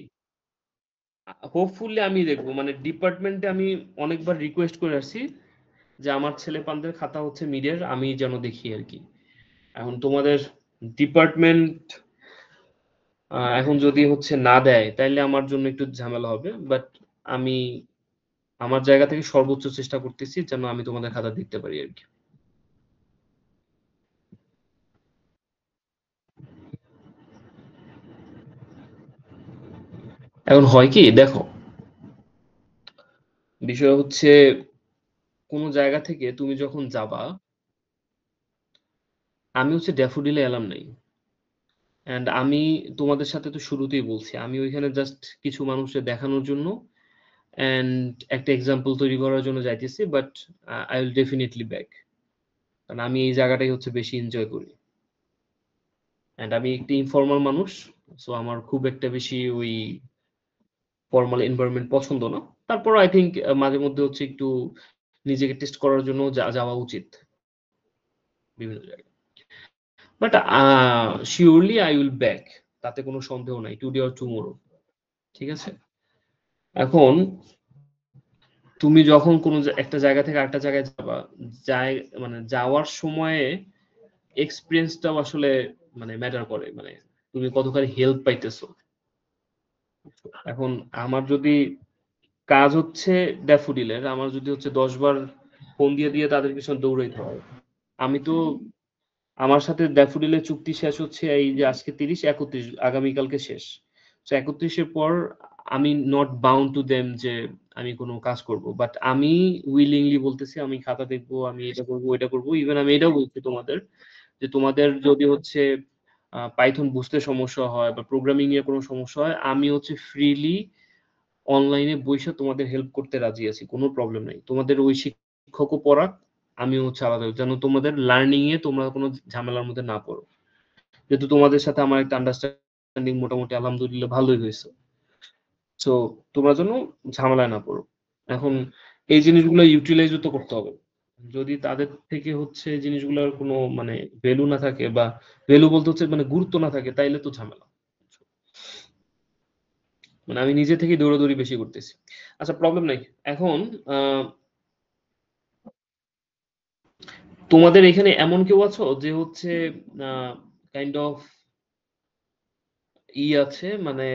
হোপফুলি আমি দেখবো, মানে ডিপার্টমেন্টে আমি অনেকবার রিকোয়েস্ট করে আসছি যে আমার ছেলে পানদের খাতা হচ্ছে মিডের আমি যেন দেখি আর কি। এখন তোমাদের ডিপার্টমেন্ট এখন যদি হচ্ছে না দেয় তাইলে আমার জন্য একটু ঝামেলা হবে, বাট আমি আমার জায়গা থেকে সর্বোচ্চ চেষ্টা করতেছি যেন আমি তোমাদের খাতা দেখতে পারি আর কি। এখন হয় কি দেখো, বিষয় হচ্ছে কোনো জায়গা থেকে তুমি যখন যাবা, আমি হচ্ছে ড্যাফোডিলে এলাম নাই, অ্যান্ড আমি তোমাদের সাথে তো শুরুতেই বলছি আমি ওইখানে জাস্ট কিছু মানুষের দেখানোর জন্য অ্যান্ড একটা এক্সাম্পল তৈরি করার জন্য যাইতেছি, but I will definitely back. কারণ আমি এই জায়গাটাই হচ্ছে বেশি এনজয় করি অ্যান্ড আমি একটি ইনফর্মাল মানুষ, সো আমার খুব একটা বেশি ওই ফর্মাল এনভায়রনমেন্ট পছন্দ না। তারপর আই থিঙ্ক মাঝে মধ্যে হচ্ছে একটু নিজেকে টেস্ট করার জন্য যাওয়া উচিত বিভিন্ন জায়গায়। But surely I will back, তাতে কোনো সন্দেহ নাই, টুডে অর টুমোরো। ঠিক আছে, এখন তুমি যখন কোনো একটা জায়গা থেকে আরেকটা জায়গায় যাবা, মানে যাওয়ার সময়ে এক্সপিরিয়েন্সটাও আসলে মানে ম্যাটার করে, মানে তুমি কতখানি হেল্প পাইতেছো। এখন আমার যদি কাজ হচ্ছে ড্যাফোডিলের, আমার যদি হচ্ছে 10 বার ফোন দিয়ে তাদের পিছনে দৌড়াইতে হয়, আমি তো আমার সাথে ড্যাফোডিলের চুক্তি শেষ হচ্ছে এই যে আজকে 30, 31, আগামীকালকে শেষ। তো 31-এর পর আমি নট বাউন্ড টু দেম যে আমি কোনো কাজ করব, বাট আমি উইলিংলি বলতেছি আমি খাতা দেখবো, আমি এটা করবো ওইটা করবো। ইভেন আমি এটাও বলছি তোমাদের যে তোমাদের যদি হচ্ছে পাইথন বুঝতে সমস্যা হয় বা প্রোগ্রামিং নিয়ে কোনো সমস্যা হয়, আমি হচ্ছে ফ্রিলি অনলাইনে বসে তোমাদের হেল্প করতে রাজি আছি, কোনো প্রবলেম নাই। তোমাদের ওই শিক্ষকও পড়াক, আমিও হচ্ছে আলাদা, যেন তোমাদের লার্নিং এ তোমরা কোনো ঝামেলার মধ্যে না পড়ো। যেহেতু তোমাদের সাথে আমার একটা আন্ডারস্ট্যান্ডিং মোটামুটি আলহামদুলিল্লাহ ভালোই হয়েছে, সো তোমরা যেন ঝামেলায় না পড়ো। এখন এই জিনিসগুলো ইউটিলাইজও তো করতে হবে। যদি তাদের থেকে হচ্ছে জিনিসগুলোর কোনো মানে ভ্যালু না থাকে, বা ভ্যালু বলতে হচ্ছে মানে গুরুত্ব না থাকে, তাইলে তো ঝামেলা। মানে আমি নিজে থেকে দৌড়াদৌড়ি বেশি করতেছি। আচ্ছা, প্রবলেম নাই। এখন তোমাদের এখানে এমন কেউ আছো যে হচ্ছে কাইন্ড অফ আছে, মানে